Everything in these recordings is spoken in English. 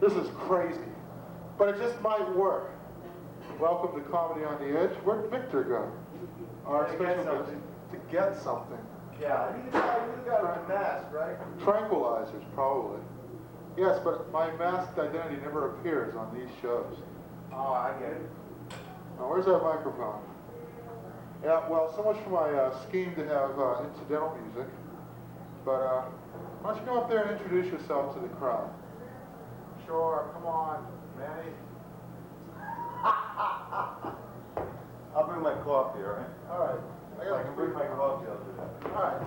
This is crazy, but it just might work. Welcome to Comedy on the Edge. Where'd Victor go? Our special guest. To get something. Yeah, you got a mask, right? Tranquilizers, probably. Yes, but my masked identity never appears on these shows. Oh, I get it. Now, where's that microphone? Yeah, well, so much for my scheme to have incidental music. But why don't you go up there and introduce yourself to the crowd? Sure, come on, Manny. I'll bring my coffee, all right? All right. If I can bring my coffee, I'll do that. All right.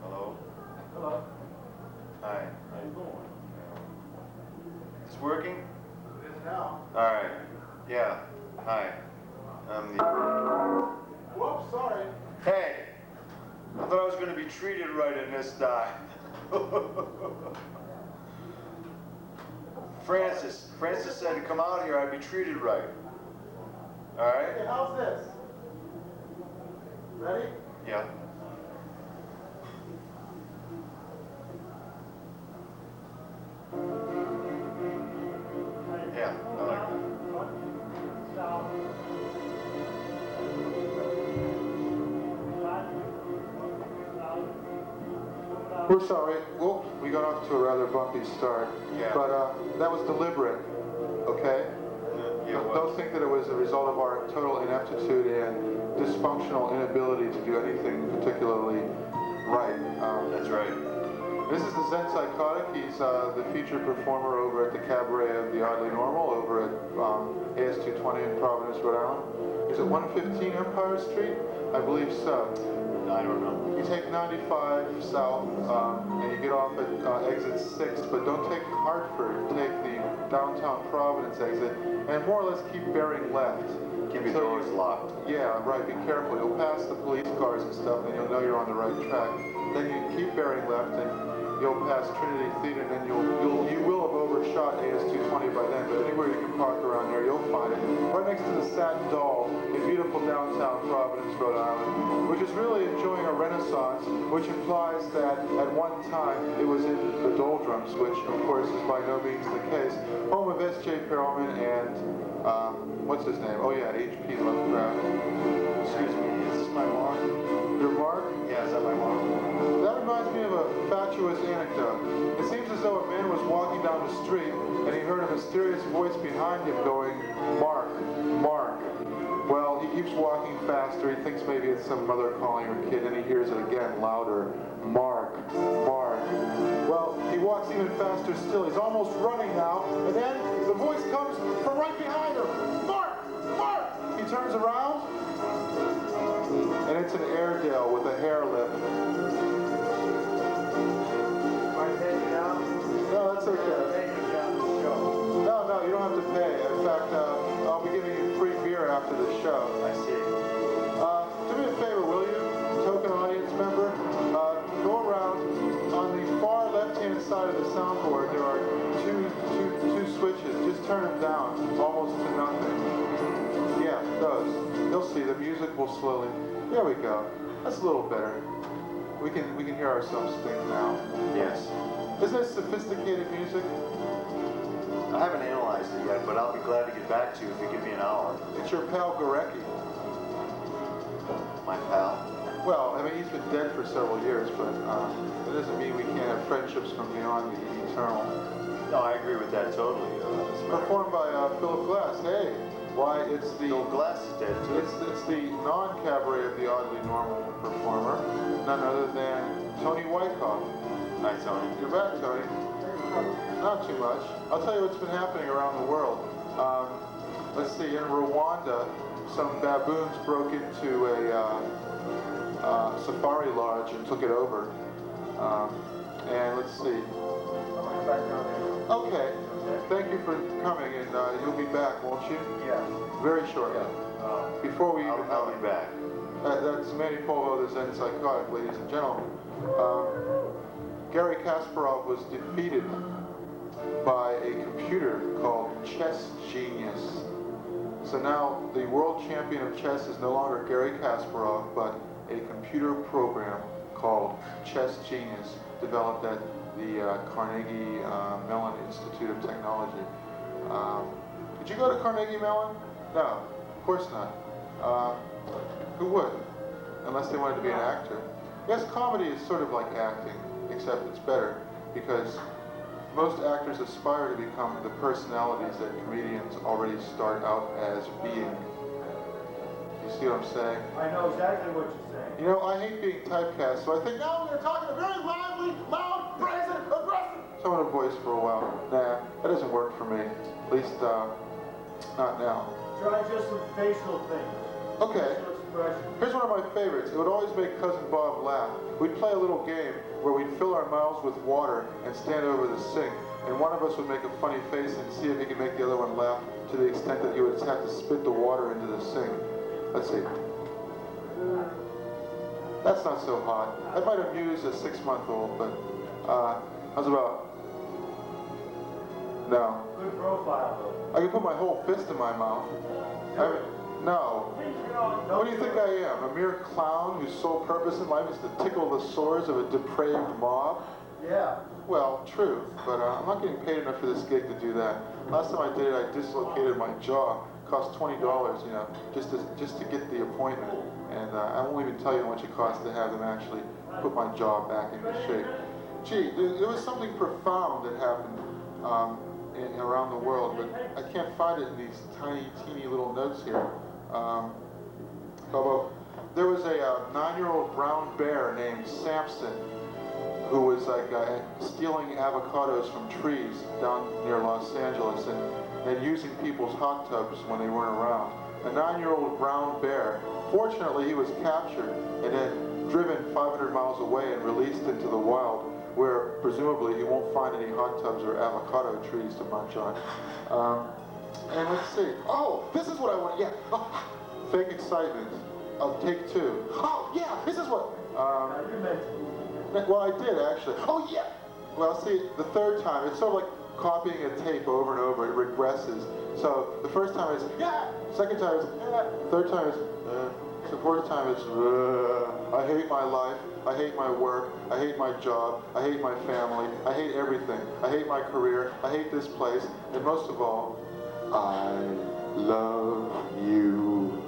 Hello? Hello. Hi. How you doing? It's working? It is now. All right. Yeah. Hi. I'm the... Whoops, sorry. Hey! I thought I was going to be treated right in this time. Francis said to come out here, I'd be treated right. All right? Hey, how's this? Ready? Yeah. Yeah, I like that. We're sorry. Well, we got off to a rather bumpy start. Yeah. But that was deliberate, okay? Yeah, Don't think that it was a result of our total ineptitude and dysfunctional inability to do anything particularly right. That's right. This is the Zen Psychotic. He's the featured performer over at the Cabaret of the Oddly Normal over at AS220 in Providence, Rhode Island. Is it 115 Empire Street? I believe so. I don't know. You take 95 south and you get off at exit 6, but don't take Hartford. Take the downtown Providence exit and more or less keep bearing left. Keep your doors locked. Yeah, right. Be careful. You'll pass the police cars and stuff, and you'll know you're on the right track. Then you keep bearing left, and you'll pass Trinity Theater, and then you will have overshot AS220 by then. But anywhere you can park around there, you'll find it. Right next to the Satin Doll in beautiful downtown Providence, Rhode Island, which is really enjoying a renaissance, which implies that at one time it was in the doldrums, which of course is by no means the case. Home of S.J. Perelman and what's his name? Oh yeah, H.P. Lovecraft. Excuse me, is this my mark? Your mark? Yeah, is that my mark? That reminds me of a fatuous anecdote. It seems as though a man was walking down the street and he heard a mysterious voice behind him going, "Mark, Mark." Well, he keeps walking faster. He thinks maybe it's some mother calling her kid, and he hears it again, louder, "Mark, Mark." Well, he walks even faster still. He's almost running now, and then the voice comes from right behind him. "Mark, Mark!" He turns around, and it's an Airedale with a hair lip. Am I taking out? No, that's okay. Taking down the show. No, you don't have to pay. In fact, I'll be giving you free beer after the show. I see. Do me a favor, will you, token audience member? Go around. On the far left-hand side of the soundboard, there are two switches. Just turn them down, almost to nothing. Yeah, those. You'll see the music will slowly. There we go. That's a little better. We can hear ourselves think now. Yes. Isn't this sophisticated music? I haven't analyzed it yet, but I'll be glad to get back to you if you give me an hour. It's your pal Gorecki. My pal? Well, I mean, he's been dead for several years, but it doesn't mean we can't have friendships from beyond the eternal. No, I agree with that totally. Performed by Philip Glass. Hey, why, it's the... Phil Glass is dead too. It's the non-cabaret of the Oddly Normal performer, none other than Tony Wycoff. Hi, Tony. You're back, Tony. Not too much. I'll tell you what's been happening around the world. Let's see, in Rwanda, some baboons broke into a safari lodge and took it over. And let's see. Okay. Thank you for coming, and you'll be back, won't you? Yeah. Very shortly. Before we even I'll be back. That's Manny Polvo, the Zen Psychotic, ladies and gentlemen. Gary Kasparov was defeated by a computer called Chess Genius. So now the world champion of chess is no longer Garry Kasparov, but a computer program called Chess Genius, developed at the Carnegie Mellon Institute of Technology. Did you go to Carnegie Mellon? No, of course not. Who would? Unless they wanted to be an actor. Yes, comedy is sort of like acting, except it's better, because most actors aspire to become the personalities that comedians already start out as being. You see what I'm saying? I know exactly what you're saying. You know, I hate being typecast, so I think, now they're talking very lively, loud, brazen, aggressive. So I'm gonna voice for a while. Nah, that doesn't work for me. At least, not now. Try just some facial things. Okay. Facial expression. Here's one of my favorites. It would always make Cousin Bob laugh. We'd play a little game where we'd fill our mouths with water and stand over the sink, and one of us would make a funny face and see if he could make the other one laugh to the extent that he would have to spit the water into the sink. Let's see. That's not so hot. That might amuse a 6-month-old, but how's about? No. Good profile, though. I can put my whole fist in my mouth. No. What do you think I am? A mere clown whose sole purpose in life is to tickle the sores of a depraved mob? Yeah. Well, true, but I'm not getting paid enough for this gig to do that. Last time I did it, I dislocated my jaw. Cost $20, you know, just to get the appointment. And I won't even tell you how much it costs to have them actually put my jaw back into shape. Gee, there was something profound that happened around the world, but I can't find it in these tiny, teeny little notes here. There was a 9-year-old brown bear named Samson who was like stealing avocados from trees down near Los Angeles and using people's hot tubs when they weren't around. A 9-year-old brown bear. Fortunately, he was captured and then driven 500 miles away and released into the wild, where presumably he won't find any hot tubs or avocado trees to munch on. And let's see. Oh, this is what I want. Yeah. Oh, fake excitement. I'll take 2. Oh, yeah. This is what. You meant. Well, I did actually. Oh, yeah. Well, see, the third time, it's sort of like copying a tape over and over. It regresses. So the first time is yeah. Second time is yeah. Third time is the fourth time is I hate my life. I hate my work. I hate my job. I hate my family. I hate everything. I hate my career. I hate this place. And most of all, I love you.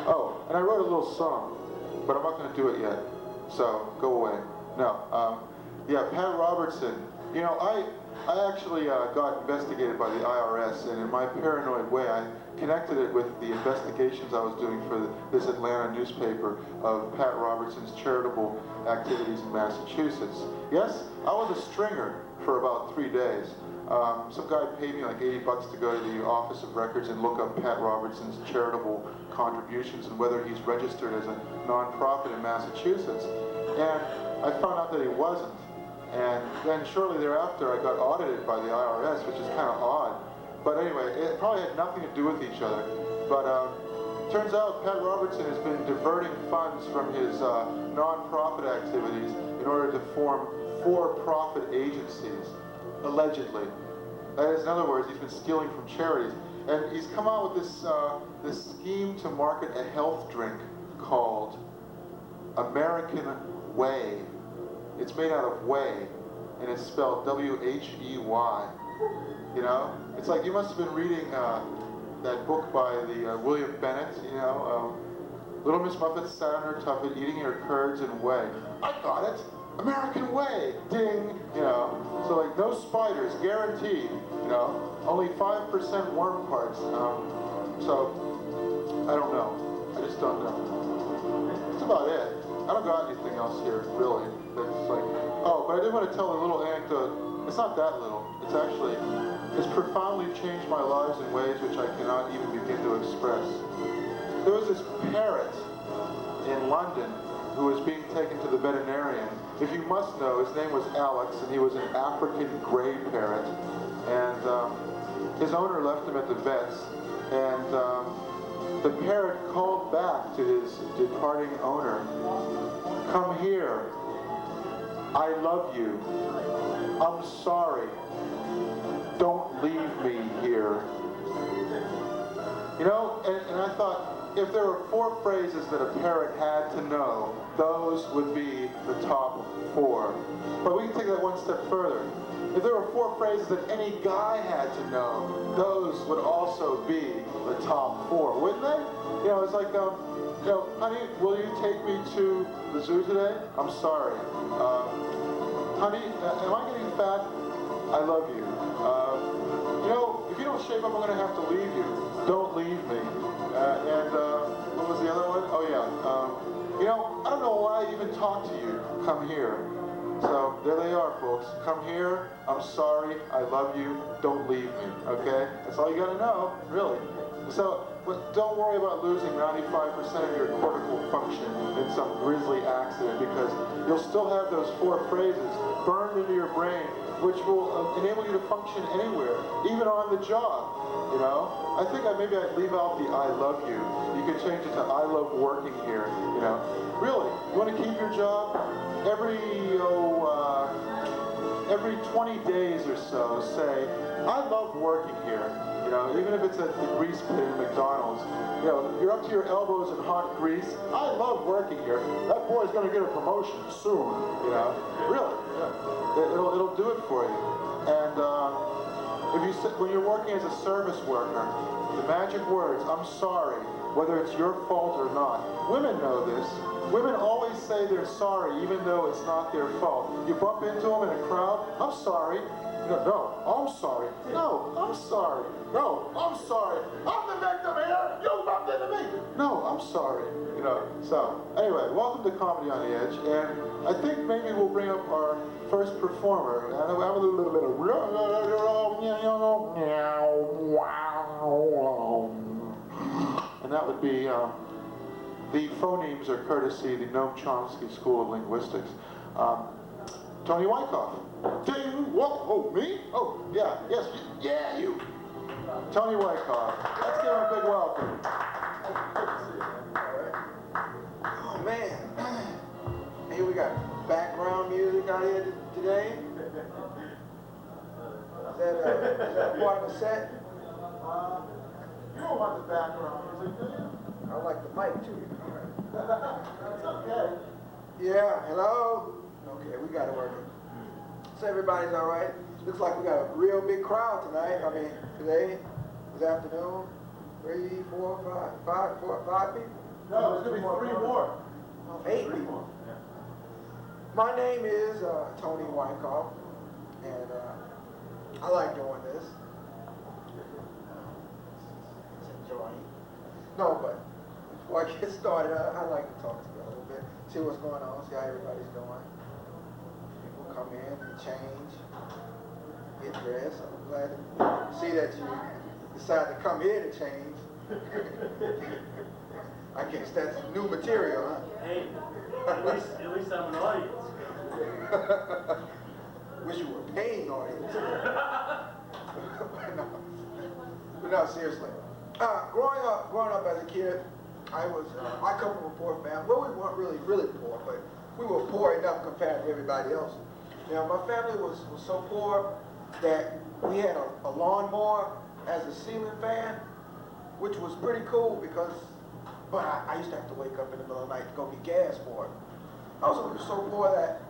Oh, and I wrote a little song, but I'm not going to do it yet. So go away. No. Yeah, Pat Robertson. You know, I actually got investigated by the IRS, and in my paranoid way, I connected it with the investigations I was doing for this Atlanta newspaper of Pat Robertson's charitable activities in Massachusetts. Yes, I was a stringer for about 3 days. Some guy paid me like $80 to go to the Office of Records and look up Pat Robertson's charitable contributions and whether he's registered as a nonprofit in Massachusetts. And I found out that he wasn't. And then shortly thereafter, I got audited by the IRS, which is kind of odd. But anyway, it probably had nothing to do with each other. But turns out Pat Robertson has been diverting funds from his nonprofit activities in order to form for-profit agencies, allegedly. That is, in other words, he's been stealing from charities. And he's come out with this scheme to market a health drink called American Whey. It's made out of whey, and it's spelled W-H-E-Y. You know, it's like you must have been reading that book by the William Bennett. You know, Little Miss Muffet sat on her tuffet, eating her curds and whey. I got it, American Whey. Ding. You know, so like no spiders, guaranteed. You know, only 5% worm parts. So I don't know. I just don't know. That's about it. I don't got anything else here, really. That's like, oh, but I did want to tell a little anecdote. It's not that little. It's actually, it's profoundly changed my lives in ways which I cannot even begin to express. There was this parrot in London who was being taken to the veterinarian. If you must know, his name was Alex, and he was an African gray parrot. And his owner left him at the vet's, and the parrot called back to his departing owner, "Come here. I love you. I'm sorry. Don't leave me here." You know, and I thought, if there were 4 phrases that a parent had to know, those would be the top 4. But we can take that one step further. If there were 4 phrases that any guy had to know, those would also be the top 4, wouldn't they? You know, it's like, you know, honey, will you take me to the zoo today? I'm sorry. Honey, am I getting fat? I love you. You know, if you don't shape up, I'm going to have to leave you. Don't leave me. What was the other one? Oh, yeah. You know, I don't know why I even talk to you. Come here. So, there they are, folks. Come here. I'm sorry. I love you. Don't leave me. Okay? That's all you got to know, really. So, but don't worry about losing 95% of your cortical function in some grisly accident, because you'll still have those 4 phrases burned into your brain, which will enable you to function anywhere, even on the job. You know, I think maybe I'd leave out the "I love you." You could change it to "I love working here." You know, really, you want to keep your job? Every 20 days or so, say, "I love working here." You know, even if it's at the grease pit at McDonald's, you know, you're up to your elbows in hot grease. I love working here. That boy's going to get a promotion soon. You know, really, yeah. It'll do it for you. And if you when you're working as a service worker, the magic words, "I'm sorry," whether it's your fault or not. Women know this. Women always say they're sorry, even though it's not their fault. You bump into them in a crowd, "I'm sorry." No, I'm sorry. No, I'm sorry. No, I'm sorry. I'm the victim here. You bumped into me. No, I'm sorry. You know. So anyway, welcome to Comedy on the Edge, and I think maybe we'll bring up our first performer. And I have a little bit of and that would be the phonemes are courtesy of the Noam Chomsky School of Linguistics. Tony Wycoff. Oh, me? Oh, yeah, yes, yeah, you. Tony Wycoff. Let's give him a big welcome. Good to see you. All right. Oh, man. Hey, we got background music out here today. Is that part of the set? You don't want the background music, do you? I like the mic, too. That's okay. Yeah, hello? Okay, we got it working. So everybody's all right? Looks like we got a real big crowd tonight. I mean, today, this afternoon, 3, 4, 5 people? No, there's going to be 3 more. 8 3 people. more. Yeah. My name is Tony Wycoff, and I like doing this. It's enjoying. No, but before I get started, I'd like to talk to you a little bit, see what's going on, see how everybody's doing. People come in and change, get dressed. I'm glad to see that you decided to come here to change. I guess that's new material, huh? Hey, at least I'm an audience. Wish you were a paying audience. But no, seriously. Growing up as a kid, I come from a poor family. Well, we weren't really poor, but we were poor enough compared to everybody else. Now, my family was so poor that we had a lawnmower as a ceiling fan, which was pretty cool because, but I used to have to wake up in the middle of the night to go get gas for it. I was so poor that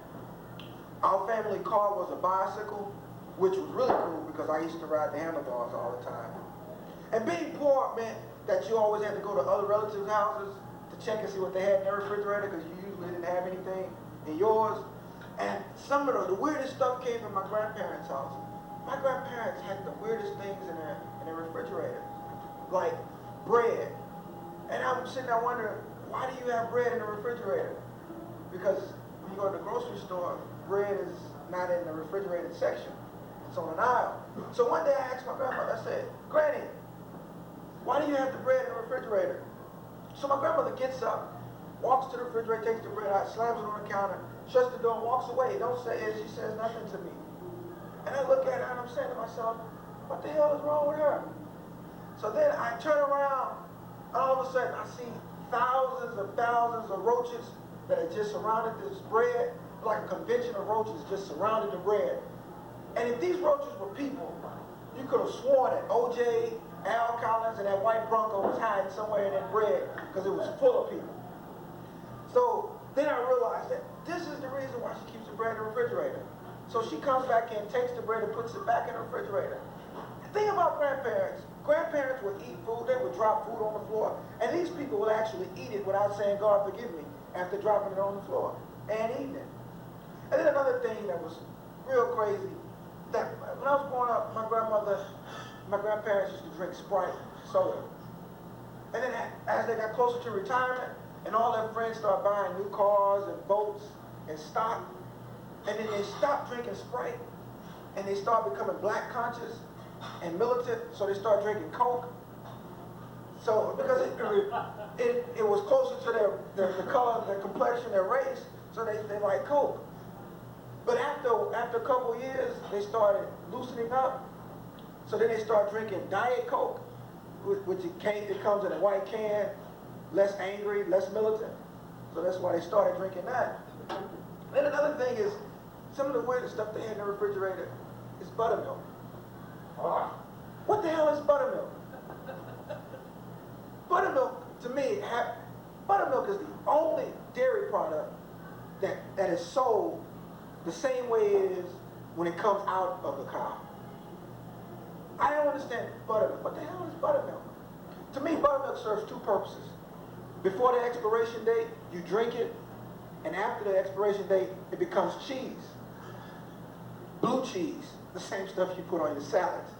our family car was a bicycle, which was really cool because I used to ride the handlebars all the time. And being poor meant that you always had to go to other relatives' houses to check and see what they had in their refrigerator because you usually didn't have anything in yours. And some of the weirdest stuff came from my grandparents' house. My grandparents had the weirdest things in their refrigerator, like bread. And I'm sitting there wondering, why do you have bread in the refrigerator? Because when you go to the grocery store, bread is not in the refrigerated section. It's on an aisle. So one day I asked my grandmother, I said, "Granny, why do you have the bread in the refrigerator?" So my grandmother gets up, walks to the refrigerator, takes the bread out, slams it on the counter, shuts the door, and walks away. She says nothing to me. And I look at her and I'm saying to myself, what the hell is wrong with her? So then I turn around, and all of a sudden I see thousands of roaches that had just surrounded this bread, like a convention of roaches just surrounded the bread. And if these roaches were people, you could have sworn that O.J., Al Collins and that white Bronco was hiding somewhere in that bread because it was full of people. So then I realized that this is the reason why she keeps the bread in the refrigerator. So she comes back in, takes the bread and puts it back in the refrigerator. The thing about grandparents, grandparents would eat food, they would drop food on the floor, and these people would actually eat it without saying, God forgive me, after dropping it on the floor and eating it. And then another thing that was real crazy, that when I was growing up, my grandparents used to drink Sprite, soda. And then as they got closer to retirement, and all their friends started buying new cars and boats and stock, and then they stopped drinking Sprite, and they started becoming black conscious and militant, so they started drinking Coke. So because it was closer to their color, their complexion, their race, so they like Coke. But after a couple of years, they started loosening up. So then they started drinking Diet Coke, which it comes in a white can, less angry, less militant. So that's why they started drinking that. Then another thing is, some of the weirdest stuff they had in the refrigerator is buttermilk. What the hell is buttermilk? Buttermilk, to me, buttermilk is the only dairy product that is sold the same way it is when it comes out of the cow. I don't understand buttermilk. What the hell is buttermilk? To me, buttermilk serves two purposes. Before the expiration date, you drink it, and after the expiration date, it becomes cheese. Blue cheese, the same stuff you put on your salads.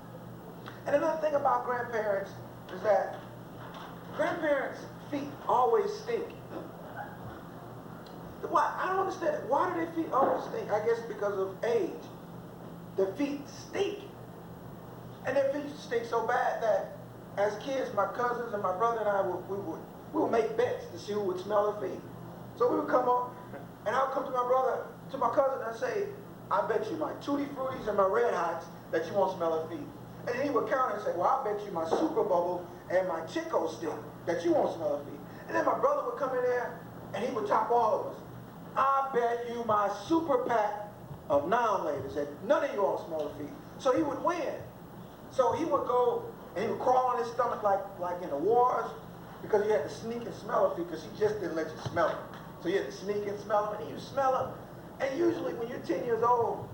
And another thing about grandparents is that grandparents' feet always stink. Why? I don't understand it. Why do their feet always stink? I guess because of age. Their feet stink. And their feet stink so bad that as kids, my cousins and my brother and I, we would make bets to see who would smell their feet. So we would come up, and I would come to my cousin and say, I bet you my Tutti Fruttis and my Red Hots that you won't smell her feet. And then he would counter and say, well, I bet you my Super Bubble and my Chico Stick that you won't smell her feet. And then my brother would come in there, and he would top all of us. I bet you my super pack of non-ladies that none of you all smell her feet. So he would win. So he would go, and he would crawl on his stomach like in the wars, because he had to sneak and smell her feet, because he just didn't let you smell them. So you had to sneak and smell them, and you smell them. And usually when you're 10 years old,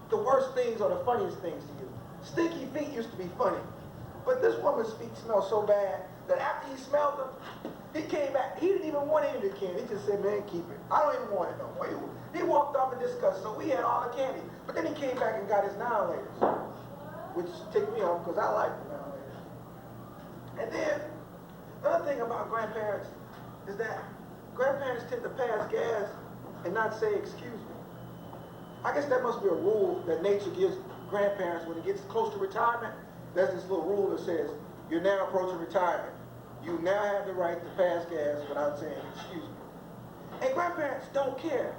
the worst things are the funniest things to you. Stinky feet used to be funny. But this woman's feet smelled so bad that after he smelled them, he came back. He didn't even want any of the candy. He just said, man, keep it. I don't even want it no more. He walked off in disgust, so we had all the candy. But then he came back and got his non-ladies, which ticked me off because I like the non-ladies. And then, another thing about grandparents is that grandparents tend to pass gas and not say, excuse me. I guess that must be a rule that nature gives grandparents when it gets close to retirement. There's this little rule that says, you're now approaching retirement. You now have the right to pass gas without saying, excuse me. And grandparents don't care.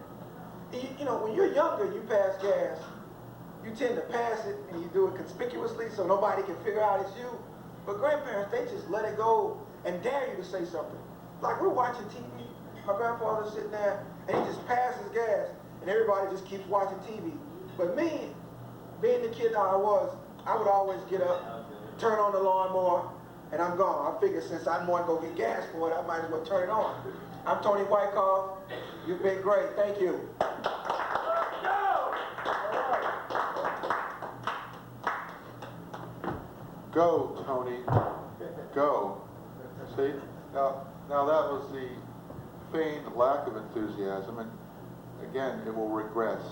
You know, when you're younger, you pass gas, you tend to pass it and you do it conspicuously so nobody can figure out it's you. But grandparents, they just let it go and dare you to say something. Like we're watching TV, my grandfather's sitting there and he just passes gas and everybody just keeps watching TV. But me, being the kid that I was, I would always get up, turn on the lawnmower, and I'm gone. I figured since I want to go get gas for it, I might as well turn it on. I'm Tony Wycoff. You've been great. Thank you. Go, Tony. Go. See? Now that was the feigned lack of enthusiasm, and again, it will regress.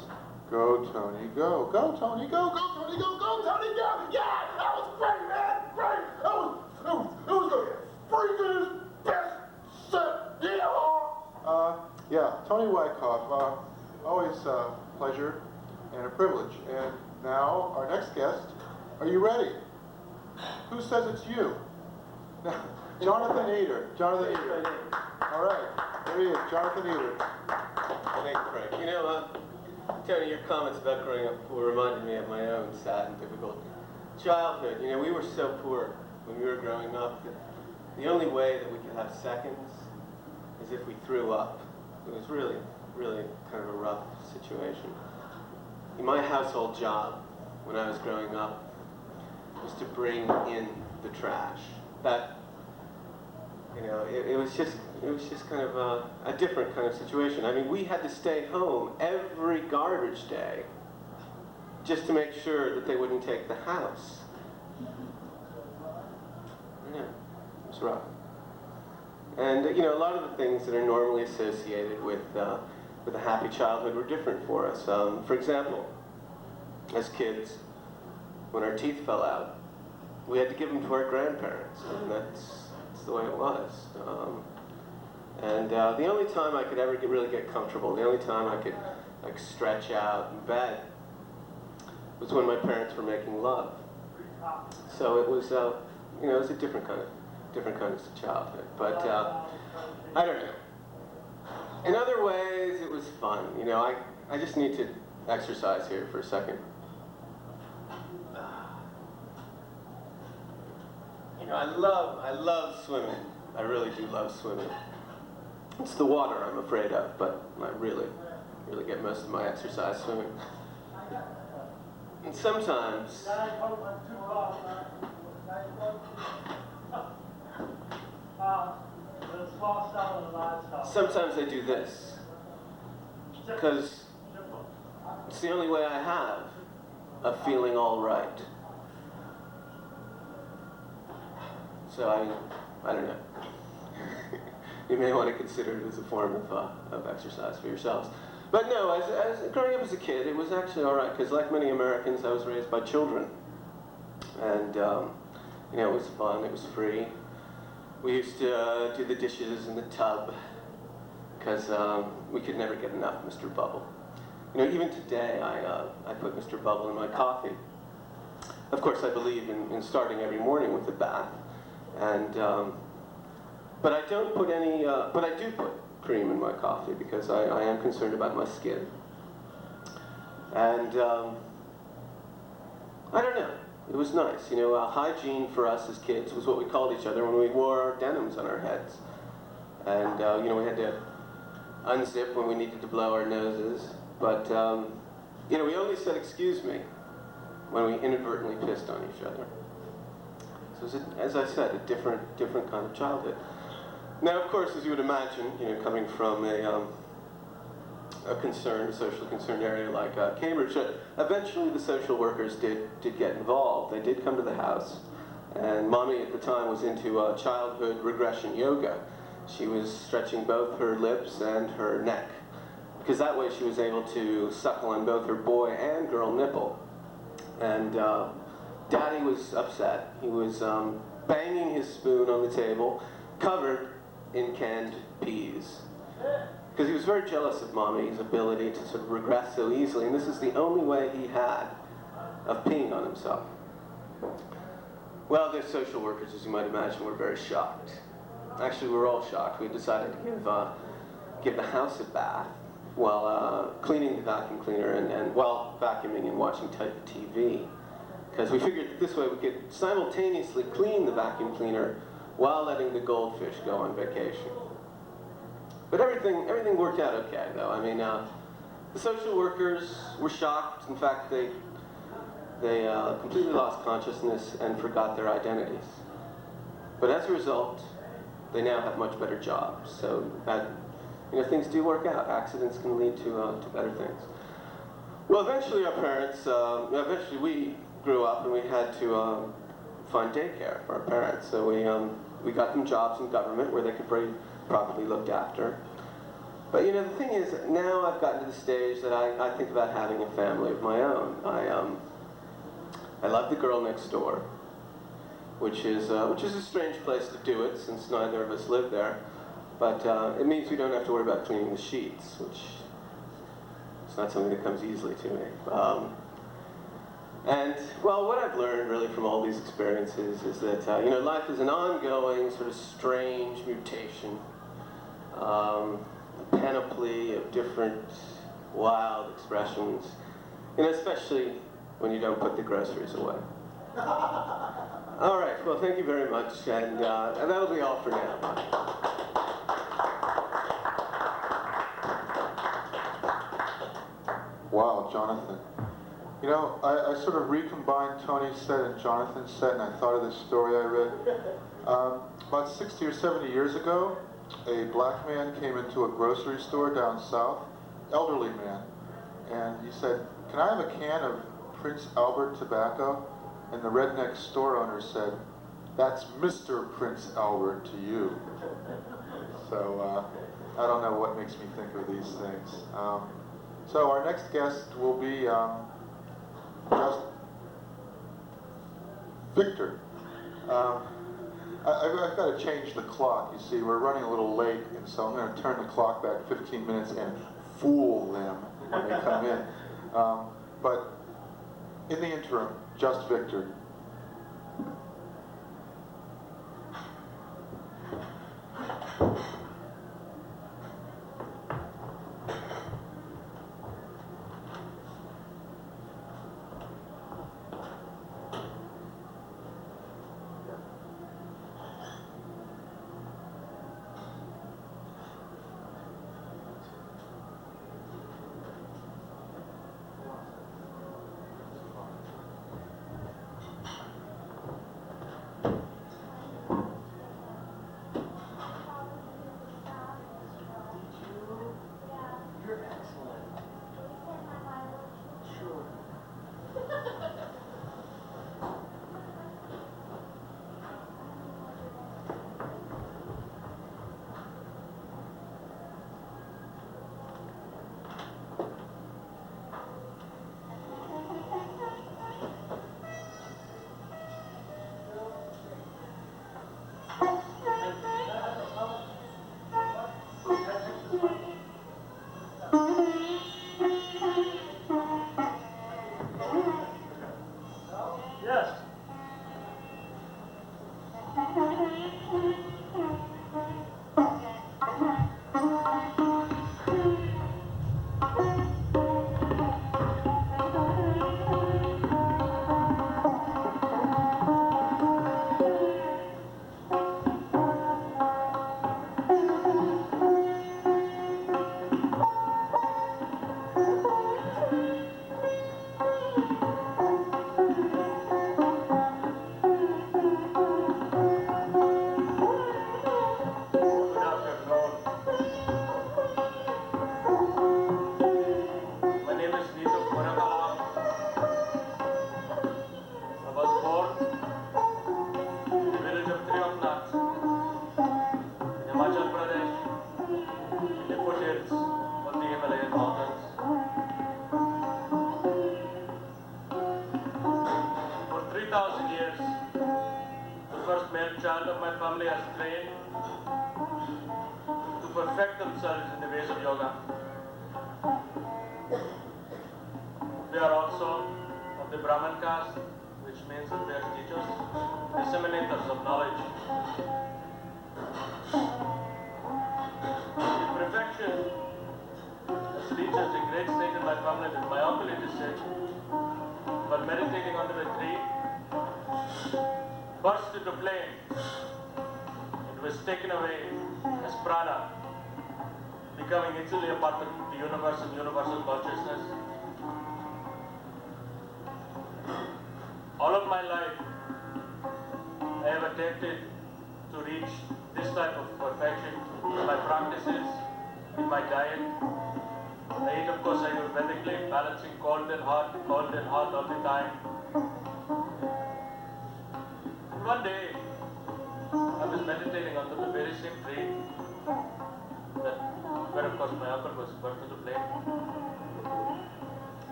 Go, Tony, go. Go, Tony, go. Go, Tony, go. Go, Tony, go. Yeah, that was great, man. Great. It was the freaking best set ever. Yeah, Tony Wycoff. Always a pleasure and a privilege. And now, our next guest. Are you ready? Who says it's you? Jonathan Eder. Jonathan Eder. All right. There he is, Jonathan Eder. Thanks, Frank. You know, Tony, your comments about growing up poor reminded me of my own sad and difficult childhood. You know, we were so poor when we were growing up that the only way that we could have seconds is if we threw up. It was really, really kind of a rough situation. My household job when I was growing up was to bring in the trash. That, you know, it was just kind of a different kind of situation. I mean, we had to stay home every garbage day just to make sure that they wouldn't take the house. Yeah, it was rough. And you know, a lot of the things that are normally associated with a happy childhood were different for us. For example, as kids, when our teeth fell out, we had to give them to our grandparents, and that's the way it was. The only time I could ever really get comfortable, the only time I could like stretch out in bed, was when my parents were making love. So it was, you know, it was a different kind of childhood. But I don't know. In other ways, it was fun. You know, I just need to exercise here for a second. You know, I love swimming. I really do love swimming. It's the water I'm afraid of, but I really get most of my exercise swimming. And sometimes I do this, because it's the only way I have of feeling all right. So I don't know. You may want to consider it as a form of exercise for yourselves. But no, as growing up as a kid, it was actually all right, because like many Americans, I was raised by children. And, you know, it was fun, it was free. We used to do the dishes in the tub, because we could never get enough Mr. Bubble. You know, even today, I put Mr. Bubble in my coffee. Of course, I believe in starting every morning with a bath. And, but I don't put any, but I do put cream in my coffee, because I am concerned about my skin. And I don't know, it was nice. You know, hygiene for us as kids was what we called each other when we wore our denims on our heads. And, you know, we had to unzip when we needed to blow our noses. But, you know, we only said excuse me when we inadvertently pissed on each other. So it was, as I said, a different kind of childhood. Now, of course, as you would imagine, you know, coming from a socially concerned area like Cambridge, eventually the social workers did get involved. They did come to the house, and Mommy at the time was into childhood regression yoga. She was stretching both her lips and her neck, because that way she was able to suckle on both her boy and girl nipple. And Daddy was upset. He was banging his spoon on the table, covered in canned peas, because he was very jealous of Mommy's ability to sort of regress so easily, and this is the only way he had of peeing on himself. Well, the social workers, as you might imagine, were very shocked. Actually, we were all shocked. We decided to give the house a bath while cleaning the vacuum cleaner and while vacuuming and watching TV, because we figured that this way we could simultaneously clean the vacuum cleaner while letting the goldfish go on vacation. But everything worked out okay, though. I mean, the social workers were shocked. In fact, they completely lost consciousness and forgot their identities. But as a result, they now have much better jobs. So that, you know, things do work out. Accidents can lead to better things. Well, eventually our parents, eventually we grew up and we had to find daycare for our parents. So we got them jobs in government where they could be properly looked after. But you know, the thing is, now I've gotten to the stage that I think about having a family of my own. I love the girl next door, which is a strange place to do it since neither of us live there. But it means we don't have to worry about cleaning the sheets, which is not something that comes easily to me. And, well, what I've learned really from all these experiences is that, you know, life is an ongoing sort of strange mutation, a panoply of different wild expressions, you know, especially when you don't put the groceries away. All right, well, thank you very much, and that'll be all for now. Wow, Jonathan. You know, I sort of recombined Tony's set and Jonathan's set, and I thought of this story I read. About 60 or 70 years ago, a black man came into a grocery store down south, elderly man, and he said, "Can I have a can of Prince Albert tobacco?" And the redneck store owner said, "That's Mr. Prince Albert to you." So I don't know what makes me think of these things. So our next guest will be just Victor. I've got to change the clock. You see, we're running a little late, and so I'm going to turn the clock back 15 minutes and fool them when they come in. But in the interim, just Victor.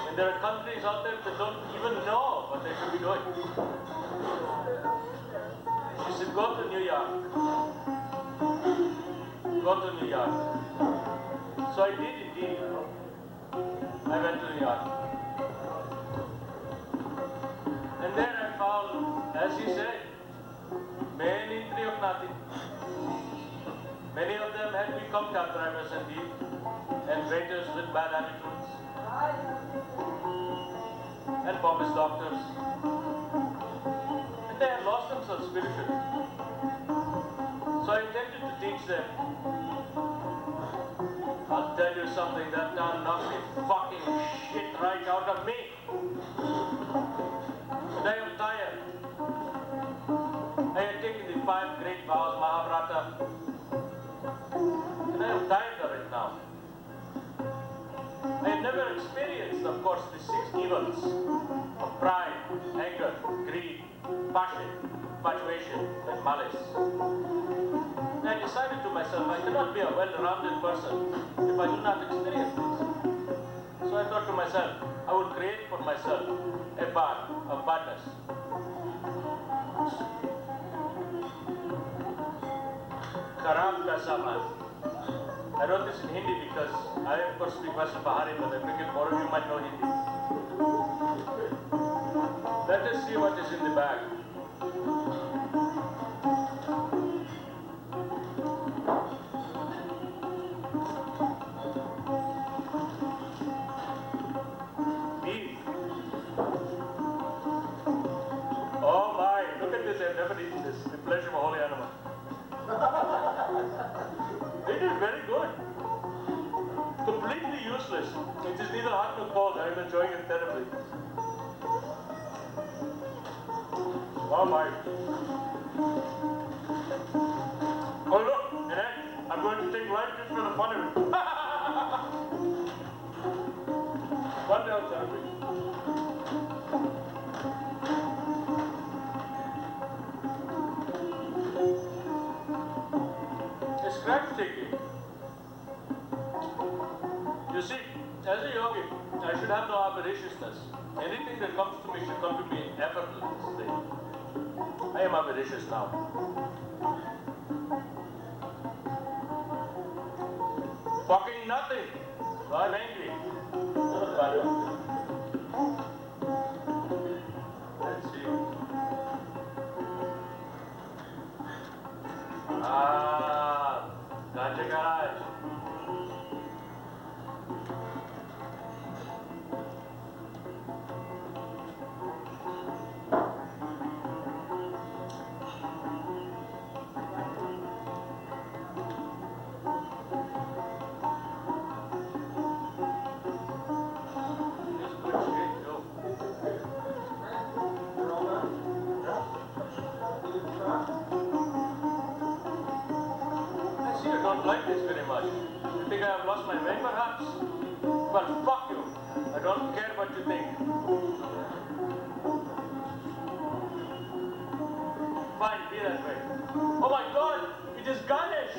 And there are countries out there that don't even know what they should be doing. She said, go to New York. Go to New York. So I did indeed. I went to New York. And there I found, as he said, many triochnati. Many of them had become cab drivers indeed, and waiters with bad attitudes, and pompous doctors. And they had lost themselves spiritually. So I intended to teach them. I'll tell you something, that town knocked the fucking shit right out of me. And I am tired. I had taken the 5 great vows, Mahabharata, and I am tired of it now. I have never experienced, of course, the 6 evils of pride, anger, greed, passion, infatuation, and malice. And I decided to myself, I cannot be a well-rounded person if I do not experience this. So I thought to myself, I would create for myself a bar of badness. Kharab ka saman. I wrote this in Hindi because I of course speak Western Pahari, but I figured more of you might know Hindi. Let us see what is in the bag. Beef. Oh my, look at this, I've never eaten this. The flesh of a holy animal. It is very good. Completely useless. It is neither hot nor cold. I am enjoying it terribly. Oh my. Oh look, an egg. I'm going to take life just for the fun of it. What else are we? Scratch taking. You see, as a yogi, I should have no avariciousness. Anything that comes to me should come to me effortlessly. I am avaricious now. Fucking nothing. So I'm angry. Let's see. Gotcha, guys. Like this very much. You think I have lost my way perhaps? Well, fuck you. I don't care what you think. Fine, be that way. Oh my God, it is Ganesh!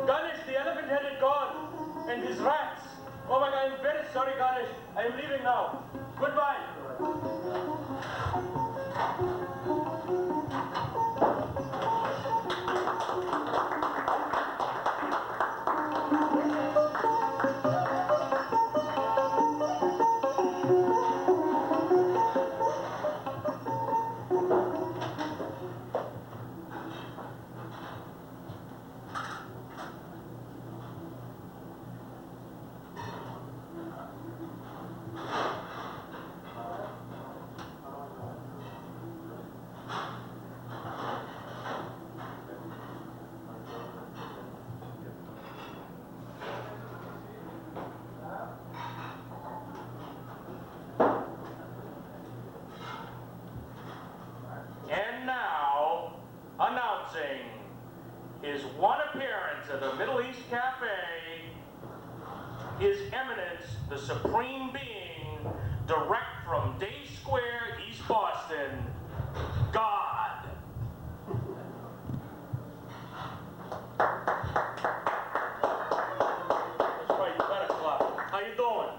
Ganesh, the elephant-headed god, and his rats. Oh my God, I'm very sorry, Ganesh. I am leaving now. Goodbye. His one appearance at the Middle East Cafe, His Eminence, the Supreme Being, direct from Day Square, East Boston, God. That's right, you gotta clap. How you doing?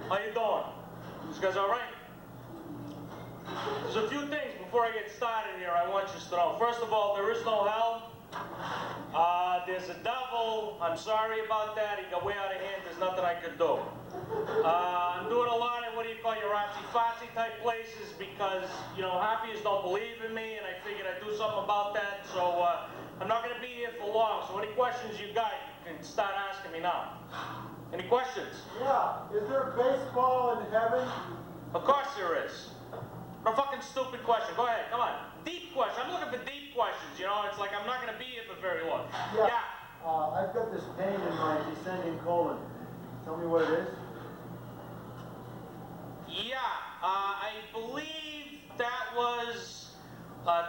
How you doing? wants you to know. First of all, there is no hell. There's a devil. I'm sorry about that. He got way out of hand. There's nothing I could do. I'm doing a lot of what do you call your artsy-fartsy type places because, you know, half of you don't believe in me, and I figured I'd do something about that. So I'm not going to be here for long. So any questions you got, you can start asking me now. Any questions? Yeah. Is there baseball in heaven? Of course there is. No fucking stupid question. Go ahead, come on. Deep question. I'm looking for deep questions, you know? It's like I'm not gonna be here for very long. Yeah. I've got this pain in my descending colon. Tell me what it is. Yeah, I believe that was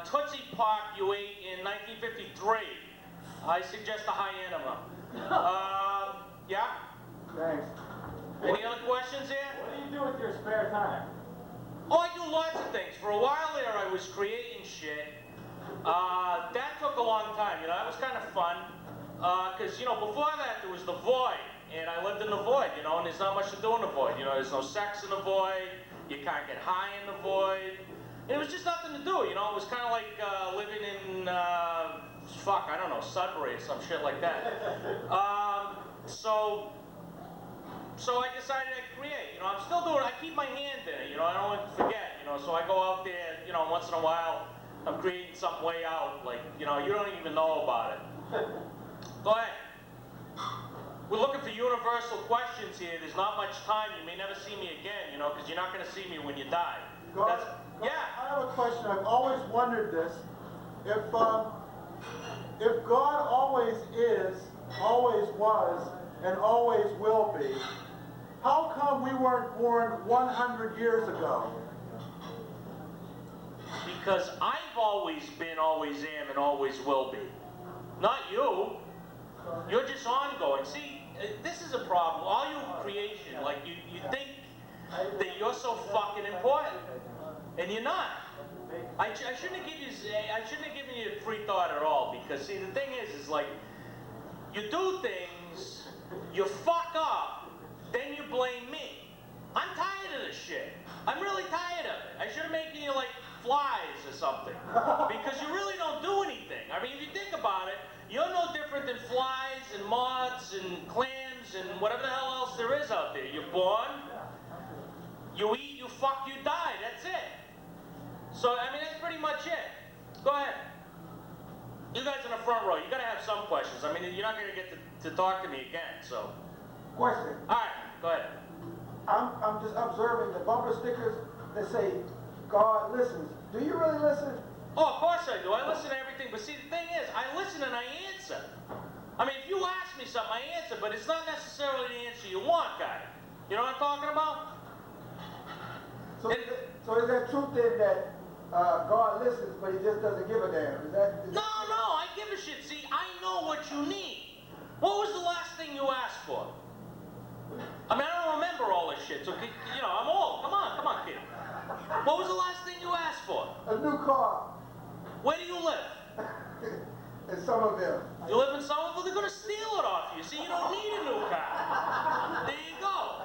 Tootsie Pop you ate in 1953. I suggest a high enema. Yeah? Thanks. Any other questions here? What do you do with your spare time? Oh, I do lots of things. For a while there, I was creating shit. That took a long time, you know, that was kind of fun. Because, you know, before that, there was the void. And I lived in the void, you know, and there's not much to do in the void. You know, there's no sex in the void. You can't get high in the void. And it was just nothing to do, you know. It was kind of like living in, fuck, I don't know, Sudbury or some shit like that. So I decided I'd create, you know, I'm still doing it, I keep my hand in it, you know, I don't want to forget, you know, so I go out there, you know, once in a while, I'm creating something way out, like, you know, you don't even know about it. Go ahead. We're looking for universal questions here, there's not much time, you may never see me again, you know, because you're not going to see me when you die. Yeah. I have a question, I've always wondered this. If God always is, always was, and always will be, how come we weren't born 100 years ago? Because I've always been, always am, and always will be. Not you. You're just ongoing. See, this is a problem. All you creation, like you think that you're so fucking important, and you're not. I shouldn't have given you a free thought at all, because see, the thing is like, you do things, you fuck up, then you blame me. I'm tired of this shit. I'm really tired of it. I should have made you like flies or something. Because you really don't do anything. I mean, if you think about it, you're no different than flies and moths and clams and whatever the hell else there is out there. You're born, you eat, you fuck, you die. That's it. So, I mean, that's pretty much it. Go ahead. You guys in the front row, you gotta have some questions. I mean, you're not gonna get to talk to me again, so. Question. All right, go ahead. I'm just observing the bumper stickers that say, God listens. Do you really listen? Oh, of course I do. I listen to everything. But see, the thing is, I listen and I answer. I mean, if you ask me something, I answer, but it's not necessarily the answer you want, guy. You know what I'm talking about? So is that truth then that God listens, but he just doesn't give a damn? No, I give a shit. See, I know what you need. What was the last thing you asked for? I mean, I don't remember all this shit, so, you know, I'm old. Come on, kid. What was the last thing you asked for? A new car. Where do you live? In Somerville. You live in Somerville? They're going to steal it off you. See, you don't need a new car. There you go.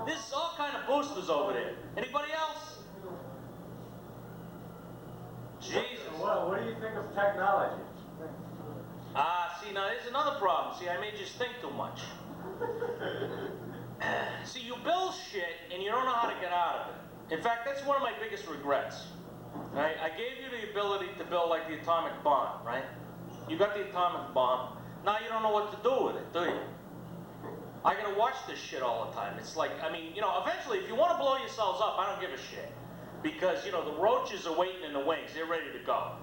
There's all kind of boosters over there. Anybody else? Jesus. Well, what do you think of technology? See, now there's another problem. See, I made you think too much. See, you build shit and you don't know how to get out of it. In fact, that's one of my biggest regrets. Right? I gave you the ability to build like the atomic bomb, right? You got the atomic bomb. Now you don't know what to do with it, do you? I gotta watch this shit all the time. It's like, I mean, you know, eventually if you want to blow yourselves up, I don't give a shit. Because, you know, the roaches are waiting in the wings. They're ready to go.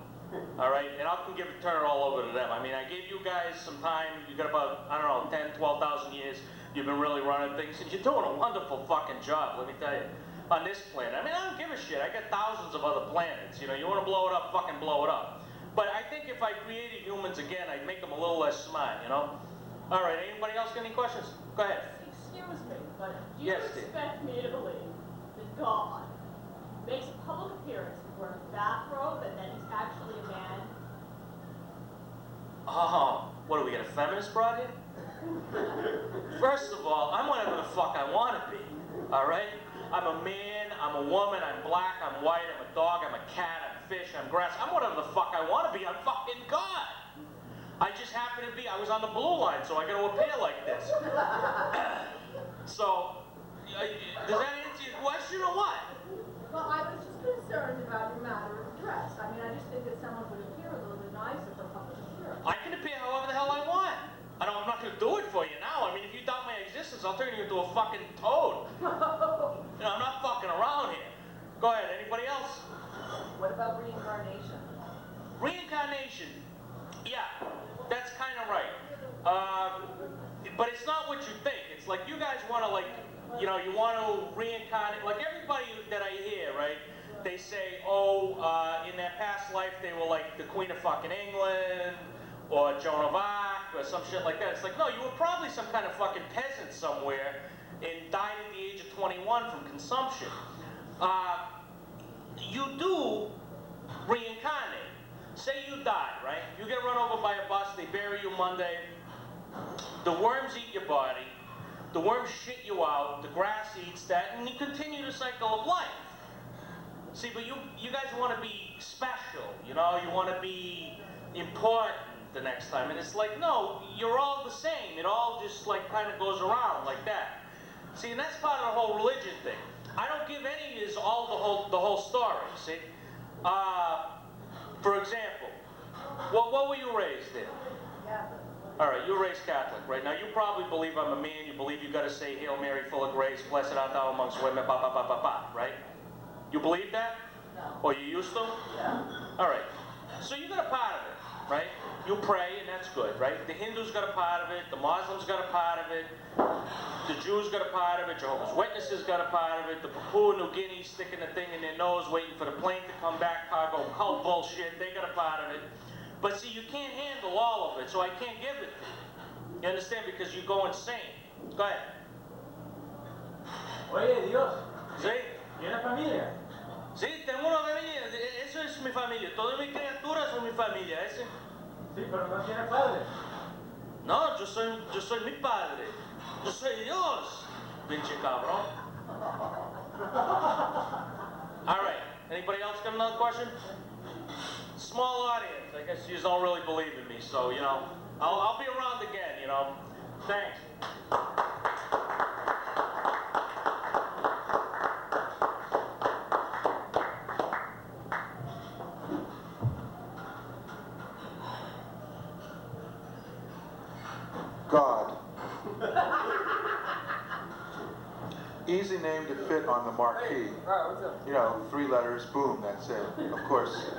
All right? And I can turn it all over to them. I mean, I gave you guys some time. You got about, I don't know, 10, 12,000 years. You've been really running things. And you're doing a wonderful fucking job, let me tell you. On this planet. I mean, I don't give a shit. I got thousands of other planets. You know, you want to blow it up, fucking blow it up. But I think if I created humans again, I'd make them a little less smart, you know? All right, anybody else got any questions? Go ahead. Excuse me, but do you Yes, expect me to believe that God makes a public appearance wearing a bathrobe and then he's actually a man? Oh, what do we get, a feminist broad here? First of all, I'm whatever the fuck I want to be, all right? I'm a man, I'm a woman, I'm black, I'm white, I'm a dog, I'm a cat, I'm fish, I'm grass, I'm whatever the fuck I want to be, I'm fucking God. I just happen to be, I was on the blue line, so I got to appear like this. So, does that answer your question or what? Well, I was just concerned about your matter of dress. I mean, I just think that someone would appear a little bit nicer for public appearance. I can appear however the hell I want. I'm not going to do it for you now. I mean, if you doubt my existence, I'll turn you into a fucking toad. I'm not fucking around here. Go ahead, anybody else? What about reincarnation? Reincarnation. Yeah, that's kind of right. But it's not what you think. It's like you guys want to you want to reincarnate. Like everybody that I hear, right? They say, oh, in their past life they were like the Queen of fucking England, or Joan of Arc, or some shit like that. It's like, no, you were probably some kind of fucking peasant somewhere and died at the age of 21 from consumption. You do reincarnate. Say you die, right? You get run over by a bus, they bury you Monday, the worms eat your body, the worms shit you out, the grass eats that, and you continue the cycle of life. See, but you guys want to be special, you know? You want to be important the next time, and it's like, no, you're all the same. It all just like kind of goes around like that. See, and that's part of the whole religion thing. I don't give any is all the whole story. See, for example, what were you raised in? Catholic. All right, you were raised Catholic, right? Now you probably believe I'm a man. You believe you got to say Hail Mary, full of grace, blessed art thou amongst women, ba ba ba ba ba, right? You believe that? No. Or you used to? Yeah. All right. So you got a part of it, right? You pray, and that's good, right? The Hindus got a part of it. The Muslims got a part of it. The Jews got a part of it. Jehovah's Witnesses got a part of it. The Papua New Guinea sticking the thing in their nose, waiting for the plane to come back, cargo cult bullshit. They got a part of it. But see, you can't handle all of it, so I can't give it to you. You understand? Because you go insane. Go ahead. Oye, Dios, ¿Sí? ¿tienes familia? Sí, tengo una familia. Eso es mi familia. Todas mis criaturas son mi familia. Ese. Sí, pero no tienes padre. No, yo soy mi padre. Yo soy Dios. Pinche cabrón. All right. Anybody else got another question? Small audience. I guess you don't really believe in me, so, you know, I'll be around again, you know. Thanks. God. Easy name to fit on the marquee. You know, 3 letters, boom, that's it. Of course,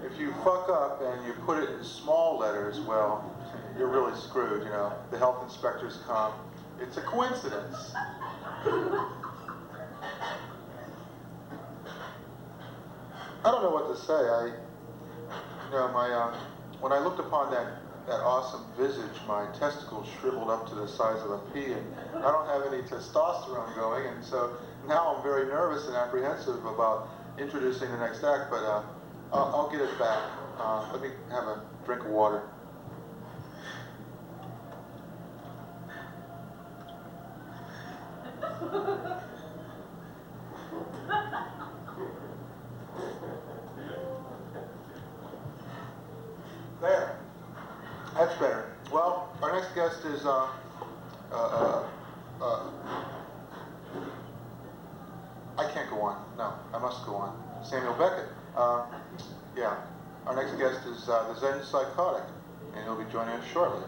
if you fuck up and you put it in small letters, well, you're really screwed, you know. The health inspectors come. It's a coincidence. I don't know what to say. When I looked upon that awesome visage, my testicles shriveled up to the size of a pea, and I don't have any testosterone going, and so now I'm very nervous and apprehensive about introducing the next act, but I'll get it back. Let me have a drink of water. There. That's better. Well, our next guest is, I can't go on. No, I must go on. Samuel Beckett. Yeah. Our next guest is the Zen Psychotic, and he'll be joining us shortly.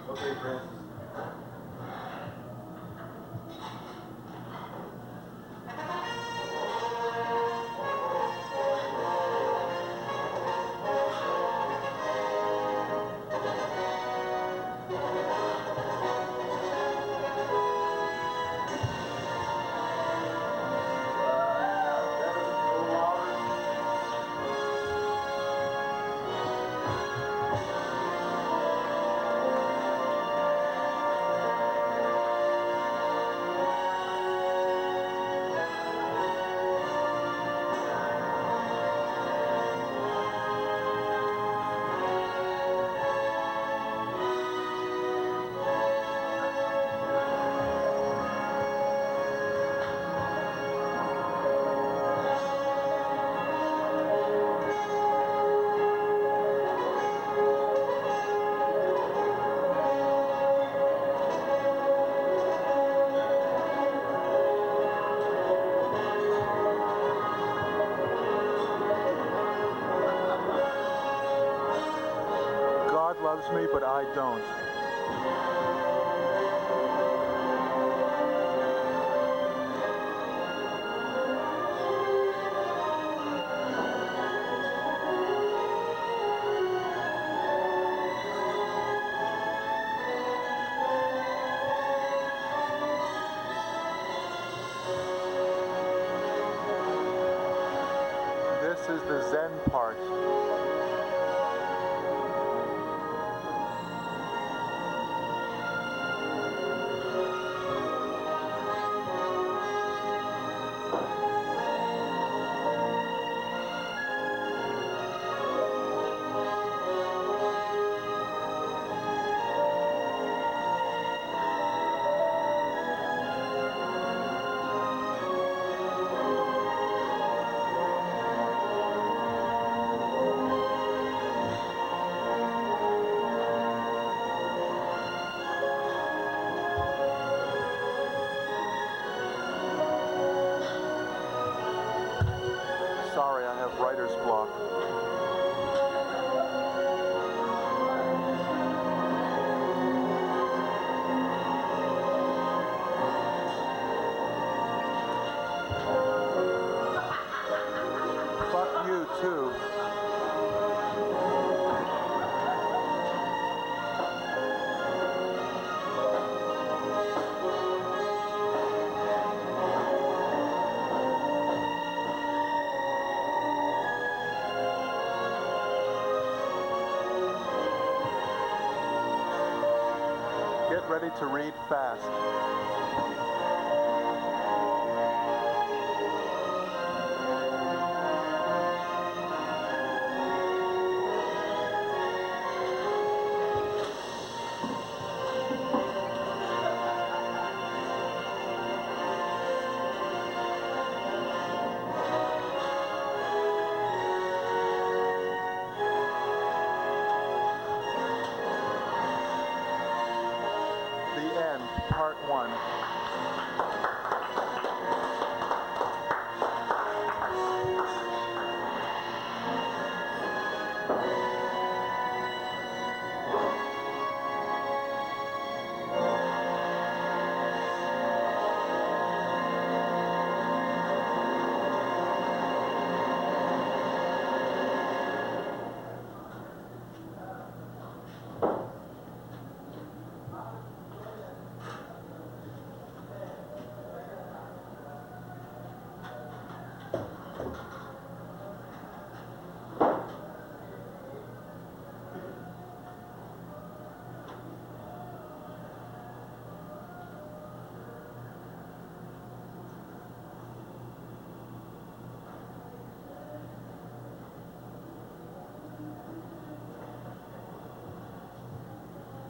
Okay, Francis. loves me, but I don't. This is the Zen part. Sorry, I have writer's block. Fuck you, too. Get ready to read fast. The end, part 1.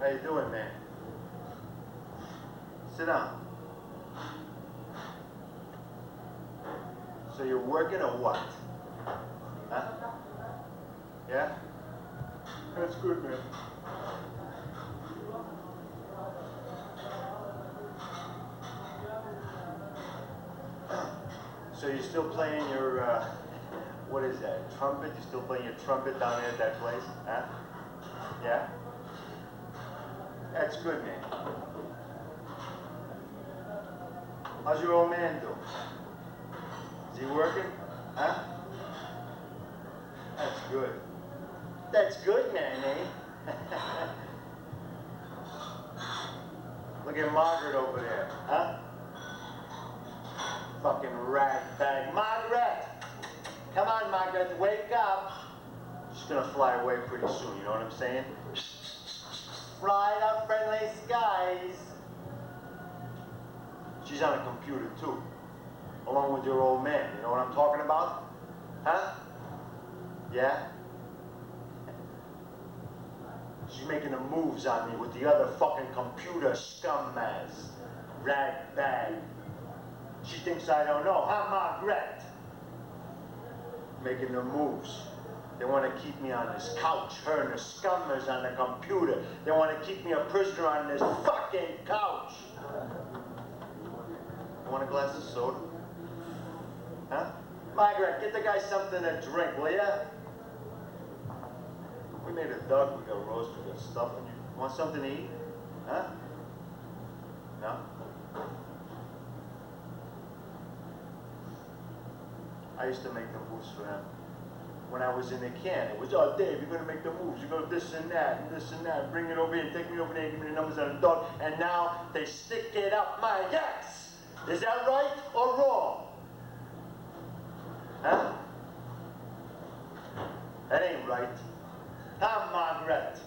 How you doing, man? Sit down. So you're working or what? Huh? Yeah? That's good, man. So you're still playing your, what is that, trumpet? You're still playing your trumpet down there at that place? Huh? Yeah? That's good, man. How's your old man doing? Is he working? Huh? That's good. That's good, man, eh? Look at Margaret over there, huh? Fucking ragtag. Margaret! Come on, Margaret, wake up. She's gonna fly away pretty soon, you know what I'm saying? Fly up friendly skies. She's on a computer too, along with your old man. You know what I'm talking about? Huh? Yeah? She's making the moves on me with the other fucking computer scumbags. Ragbag. She thinks I don't know, huh, Margaret? Making the moves. They want to keep me on this couch, her and the scummers on the computer. They want to keep me a prisoner on this fucking couch. You want a glass of soda? Huh? Margaret, get the guy something to drink, will ya? we made a duck, we got roast, we got stuff in you. Want something to eat? Huh? No? I used to make the moves for them. When I was in the can, it was, oh, Dave, you're going to make the moves. You go this and that, bring it over here, take me over there, give me the numbers on the dog, and now they stick it up my ass. Is that right or wrong? Huh? That ain't right. Huh, Margaret?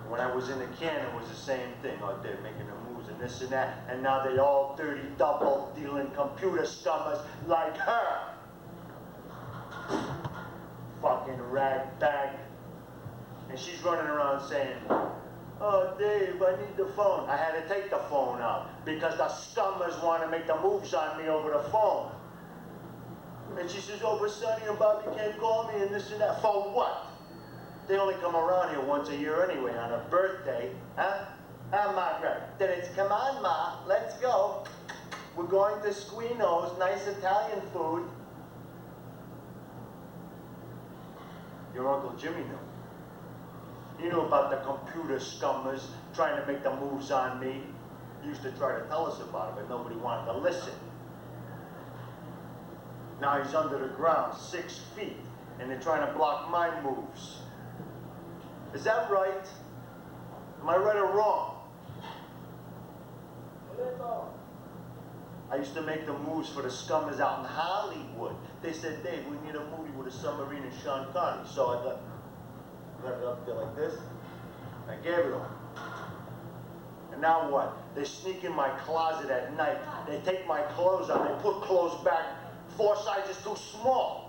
When I was in the can, it was the same thing. Oh, they're making the moves and this and that, and now they all dirty, double-dealing computer scummers like her. Fucking rag-bag. And she's running around saying, oh, Dave, I need the phone. I had to take the phone out because the scummers want to make the moves on me over the phone. And she says, oh, but Sonny and Bobby can't call me and this and that. For what? They only come around here once a year anyway, on a birthday, huh? Huh, Margaret? Then it's, come on, Ma, let's go. We're going to Squino's, nice Italian food. Your Uncle Jimmy knew. He knew about the computer scummers trying to make the moves on me. He used to try to tell us about it, but nobody wanted to listen. Now he's under the ground, 6 feet, and they're trying to block my moves. Is that right? Am I right or wrong? I used to make the moves for the scummers out in Hollywood. They said, Dave, we need a movie with a submarine and Sean Connery. So I got it up there like this. I gave it to them. And now what? They sneak in my closet at night. They take my clothes on. They put clothes back 4 sizes too small.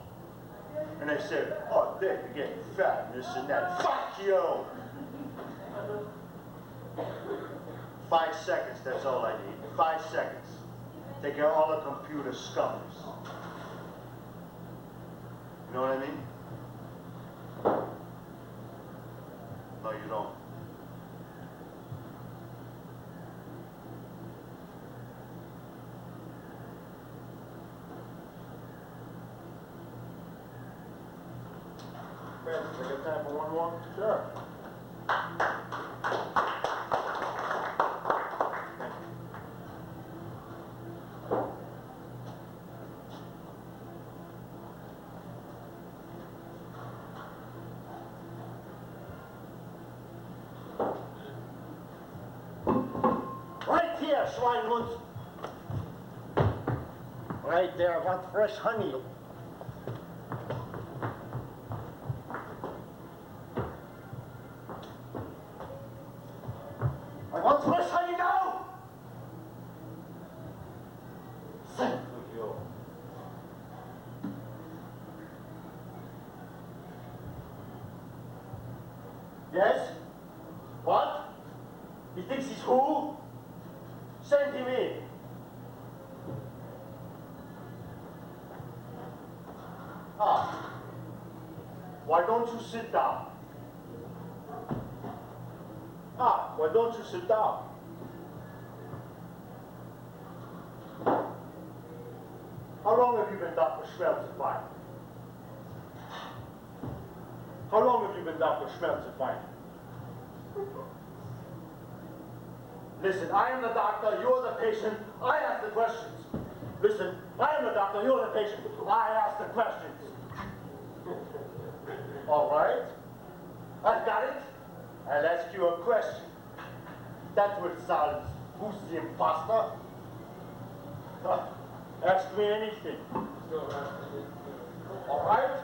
And they said, oh, Dave, you're getting fat and this and that. Fuck you! 5 seconds, that's all I need. 5 seconds. Take care of all the computer scummers. You know what I mean? No, you don't. Francis, I got time for one more? Sure. Right here, Schweinhund. Right there, I want fresh honey. I want fresh honey now! Thank you. Yes? What? He thinks he's who? Send him in. Ah. Why don't you sit down? Ah, why don't you sit down? How long have you been Dr. Schmelzify? How long have you been Dr. Schmelzify? Listen, I am the doctor, you're the patient, I ask the questions. Listen, I am the doctor, you're the patient, I ask the questions. All right, I've got it. I'll ask you a question. That will solve who's the imposter. Ask me anything. All right?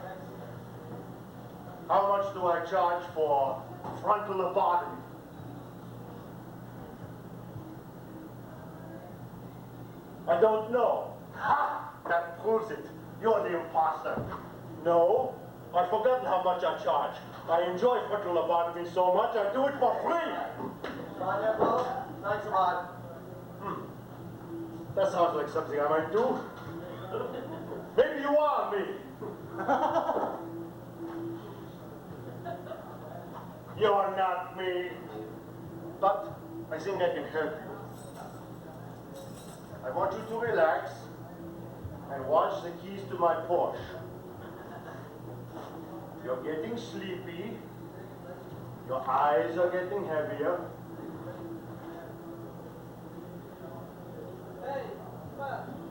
How much do I charge for frontal lobotomy? I don't know. Ha! That proves it. You're the imposter. No, I've forgotten how much I charge. I enjoy frontal lobotomy so much, I do it for free. Thanks a lot. That sounds like something I might do. Maybe you are me. You're not me. But I think I can help you. I want you to relax and watch the keys to my Porsche. You're getting sleepy. Your eyes are getting heavier.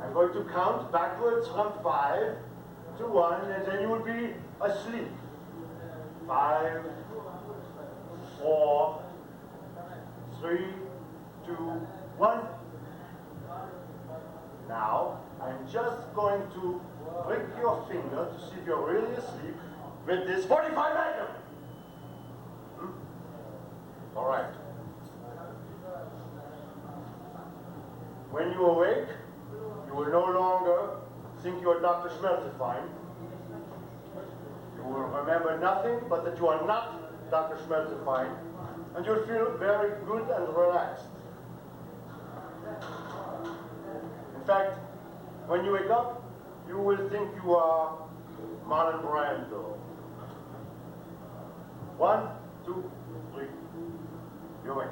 I'm going to count backwards from 5 to 1, and then you will be asleep. 5, 4, 3, 2, 1. Now, I'm just going to prick your finger to see if you're really asleep with this 45 Magnum. All right. When you awake, you will no longer think you are Dr. Schmelzefein. You will remember nothing but that you are not Dr. Schmelzefein, and you'll feel very good and relaxed. In fact, when you wake up, you will think you are Marlon Brando. 1, 2, 3. You're awake.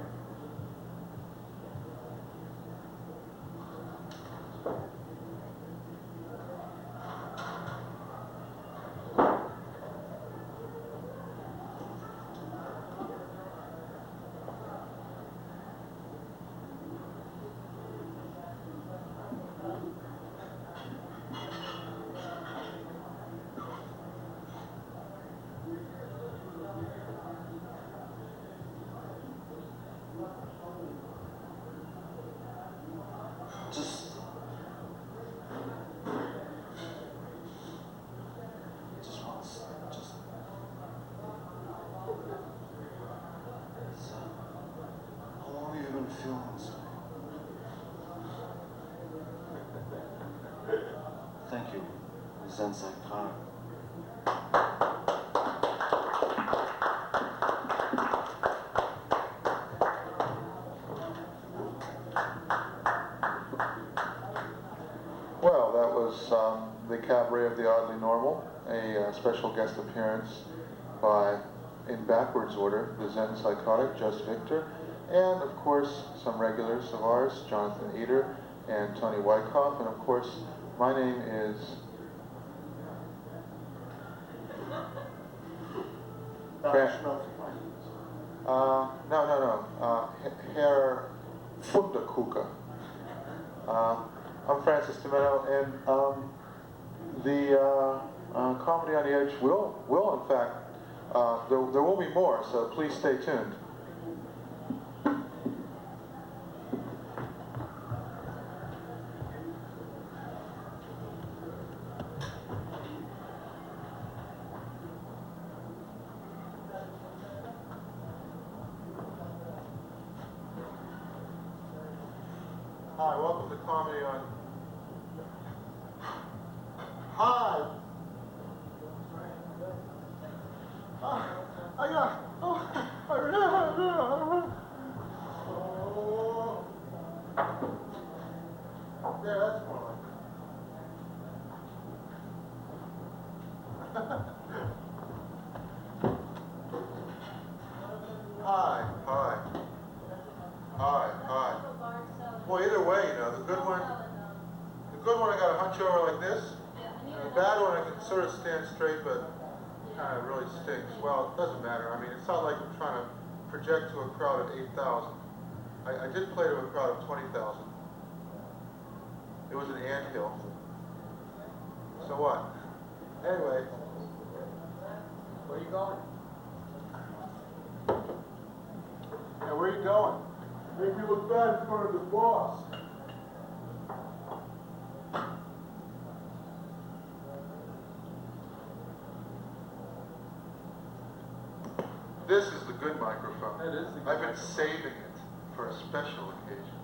Thank you, Psychotic. Well, that was the Cabaret of the Oddly Normal, a special guest appearance by, in backwards order, the Zen Psychotic, Just Victor, and of course some regulars of ours, Jonathan Eder and Tony Wycoff, and of course my name is Herr Funderkuka. I'm Francis DiMenno, and the Comedy on the Edge will in fact, there will be more, so please stay tuned. Hi, welcome to Comedy on... Hi! Yeah, that's more like Hi. Well, either way, you know, the good one I got to hunch over like this, and the bad one I can sort of stand straight, but kind of really stinks. Well, it doesn't matter. I mean, it's not like I'm trying to project to a crowd of 8,000. I did play to a crowd of 20,000. It was an anthill. So what? Anyway, where are you going? Yeah, where are you going? Make me look bad in front of the boss. This is the good microphone. That is the good I've been microphone. saving it for a special occasion.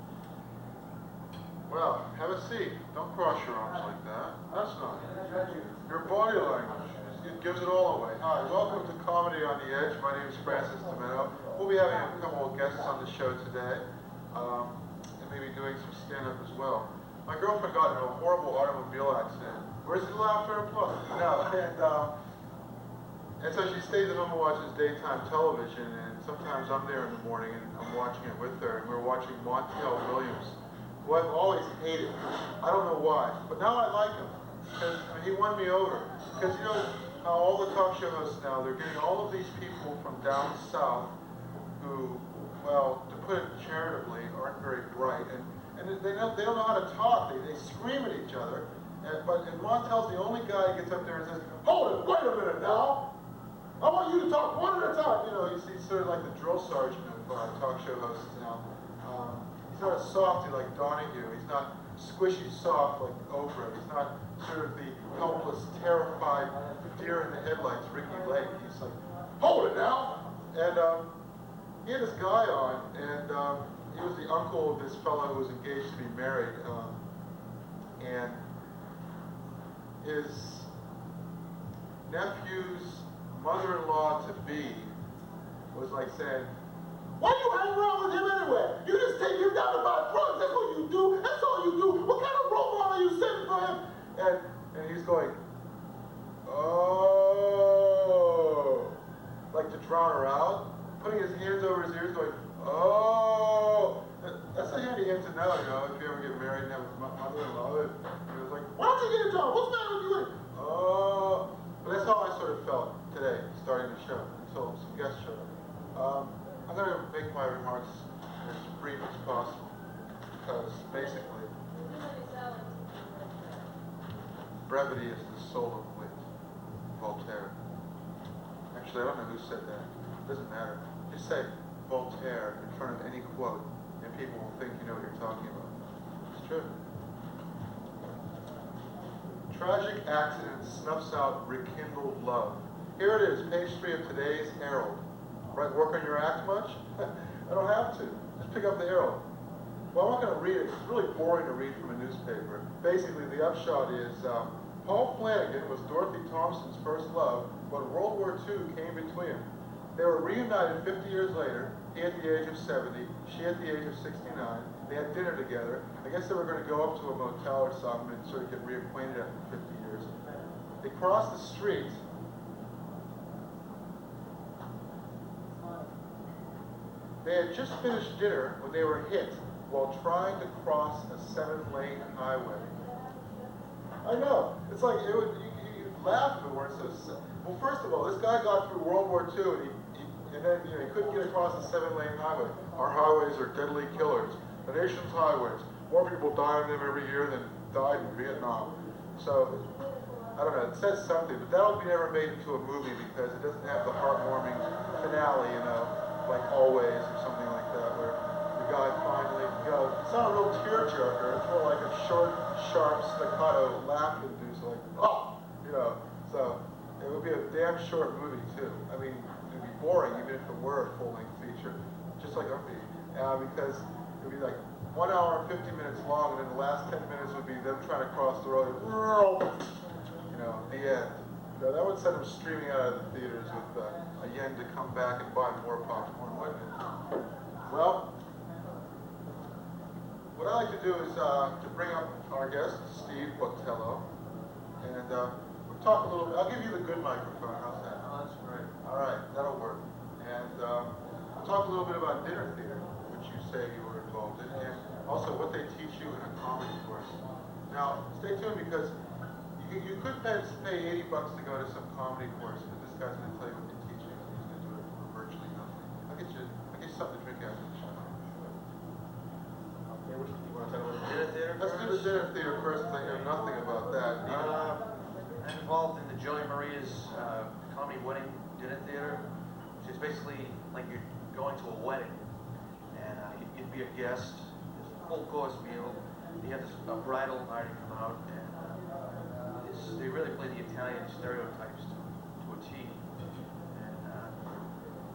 Well, have a seat. Don't cross your arms like that. That's not it. Your body language, it gives it all away. Hi, welcome to Comedy on the Edge. My name is Francis DiMenno. We'll be having a couple of guests on the show today, and maybe doing some stand-up as well. My girlfriend got in a horrible automobile accident. Where's the laughter and applause? No, and so she stays at home and watches daytime television, and sometimes I'm there in the morning and I'm watching it with her, and we're watching Montel Williams, who I've always hated. I don't know why, but now I like him, because he won me over. Because, you know, how all the talk show hosts now, they're getting all of these people from down south who, well, to put it charitably, aren't very bright, and they don't know how to talk. They scream at each other. But Montel's the only guy who gets up there and says, "Hold it, wait a minute now. I want you to talk one at a time." You know, he's sort of like the drill sergeant of talk show hosts now. He's not a softy like Donahue. He's not squishy soft like Oprah. He's not sort of the helpless, terrified deer in the headlights, Ricky Lake. He's like, "Hold it now." And he had this guy on, and he was the uncle of this fellow who was engaged to be married. And his nephew's mother-in-law-to-be was like saying, "Why do you hang around with him anyway? You just take him down to buy drugs. That's what you do. That's all you do. What kind of role model are you setting for him?" And he's going, "Oh," like to drown her out, putting his hands over his ears, going, "Oh." That's a handy hint to know, you know, if you ever get married and have a mother-in-law. He was like, "Why don't you get a job? What's the matter with you?" Oh. But that's how I sort of felt today, starting the show, until some guests showed up. I'm going to make my remarks as brief as possible, because basically, brevity is the soul of wit. Voltaire. Actually, I don't know who said that. It doesn't matter. Just say Voltaire in front of any quote, and people will think you know what you're talking about. It's true. Tragic accident snuffs out rekindled love. Here it is, page 3 of today's Herald. Right, work on your act much? I don't have to. Just pick up the Herald. Well, I'm not going to read it. It's really boring to read from a newspaper. Basically, the upshot is Paul Flanagan was Dorothy Thompson's first love, but World War II came between them. They were reunited 50 years later, he at the age of 70, she at the age of 69. They had dinner together. I guess they were going to go up to a motel or something and sort of get reacquainted after 50 years. They crossed the street. They had just finished dinner when they were hit while trying to cross a 7-lane highway. I know. It's like, you'd laugh if it weren't so sad. Well, first of all, this guy got through World War II and then he couldn't get across a 7-lane highway. Our highways are deadly killers. The nation's highways. More people die on them every year than died in Vietnam. So, I don't know, it says something, but that'll be never made into a movie because it doesn't have the heartwarming finale, you know, like Always or something like that, where the guy finally, you know, it's not a real tearjerker, it's more like a short, sharp, staccato laugh inducer, like, oh, you know, so it would be a damn short movie too. I mean, it'd be boring even if it were a full-length feature, just like Umpy, because it would be like 1 hour and 50 minutes long, and then the last 10 minutes would be them trying to cross the road, you know, the end. You know, that would send them streaming out of the theaters with a yen to come back and buy more popcorn, wouldn't it? Well, what I like to do is to bring up our guest, Steve Botheld, and we'll talk a little bit. I'll give you the good microphone. How's that? Oh, that's great. All right, that'll work. And we'll talk a little bit about dinner theater, which you say you were involved in, and also what they teach you in a comedy course. Now, stay tuned because you could pay $80 to go to some comedy course, but this guy's going to tell you what they teach you. He's going to do it for virtually nothing. I'll get you something to drink after the show. Okay, you want to talk about the dinner theater Let's do the dinner theater first, because I know nothing about that. I'm involved in the Joey Maria's comedy wedding dinner theater, which is basically like you're going to a wedding, and you'd be a guest. It's a full course meal. You have a bridal party come out, and they really play the Italian stereotypes to a T. And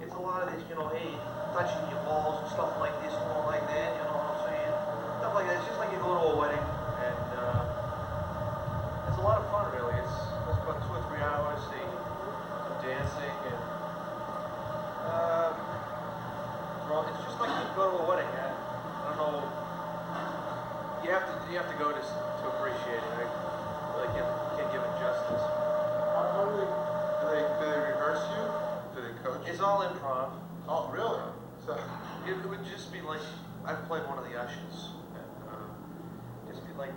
it's a lot of this, you know, hey, touching your balls and stuff like this, going like that, you know what I'm saying? Stuff like that. It's just like you go to a wedding, and it's a lot of fun, really. It's about 2 or 3 hours, some dancing, and it's just like you go to a wedding. I don't know. You have to go to appreciate it. I really can't give it justice. How do they rehearse you? Do they coach you? It's all improv. Oh, really? So It would just be like, I've played one of the ushers, and just be like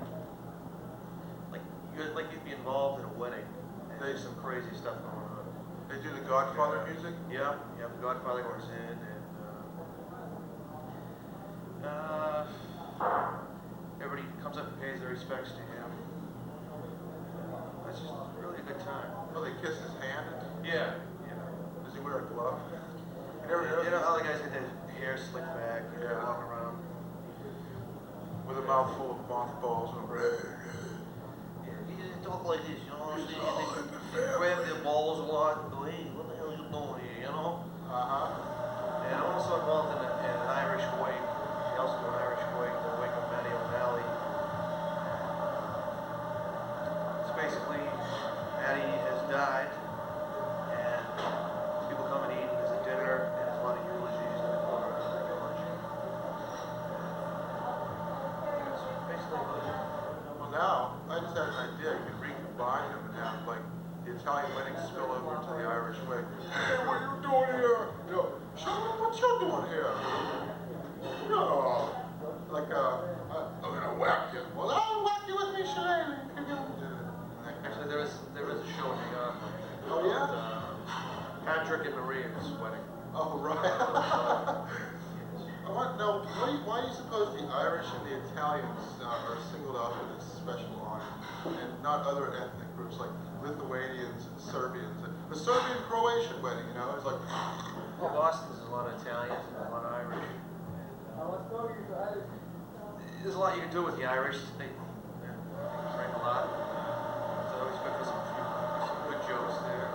you'd be involved in a wedding, And there's some crazy stuff going on. They do the Godfather music? Yeah, the Godfather goes in, and everybody comes up and pays their respects to him. That's just really a good time. Oh, they kiss his hand? Yeah. Does he wear a glove? You know how the guys get their hair slicked back, Yeah. walk around. With a mouthful of mothballs and Yeah, he didn't talk like this, you know what I'm saying? They grab their balls a lot and go, hey, what the hell are you doing here, you know? Uh-huh. And I'm also involved in an Irish wake. They also do an Irish wake, the Wake of Matty O'Malley. It's basically, Matty has died, and people come and eat, and there's a dinner, and there's a lot of eulogies, and they go around and make eulogy. It's basically what it is. Well, now, I just had an idea. You could recombine them and have, like, the Italian wedding spill over to the Irish way. Hey, what are you doing here? You know, shut up, what you doing here? No. Like, I'm gonna whack you. Well, I'll whack you with me, Shirley. Actually, there is a show in New York. Oh, yeah? Patrick and Maria's wedding. Oh, right. I want to know, why do you suppose the Irish and the Italians are singled out for this special honor, and not other ethnic groups like Lithuanians and Serbians? The Serbian-Croatian wedding, you know, it's like... Well, Boston, there's a lot of Italians and a lot of Irish. There's a lot you can do with the Irish. They drink a lot. So always good for some good jokes there.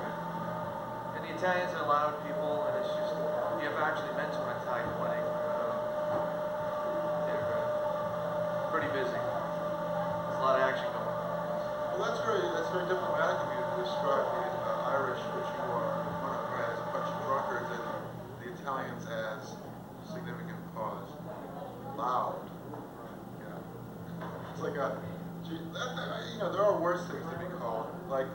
And the Italians are loud people, and it's just, if you've actually been to an Italian wedding, they're pretty busy. There's a lot of action going on. Well, that's very diplomatic of you to describe the Irish, which you are as a bunch of drunkards, and the Italians as significant cause. Loud. It's like you know, there are worse things to be called, like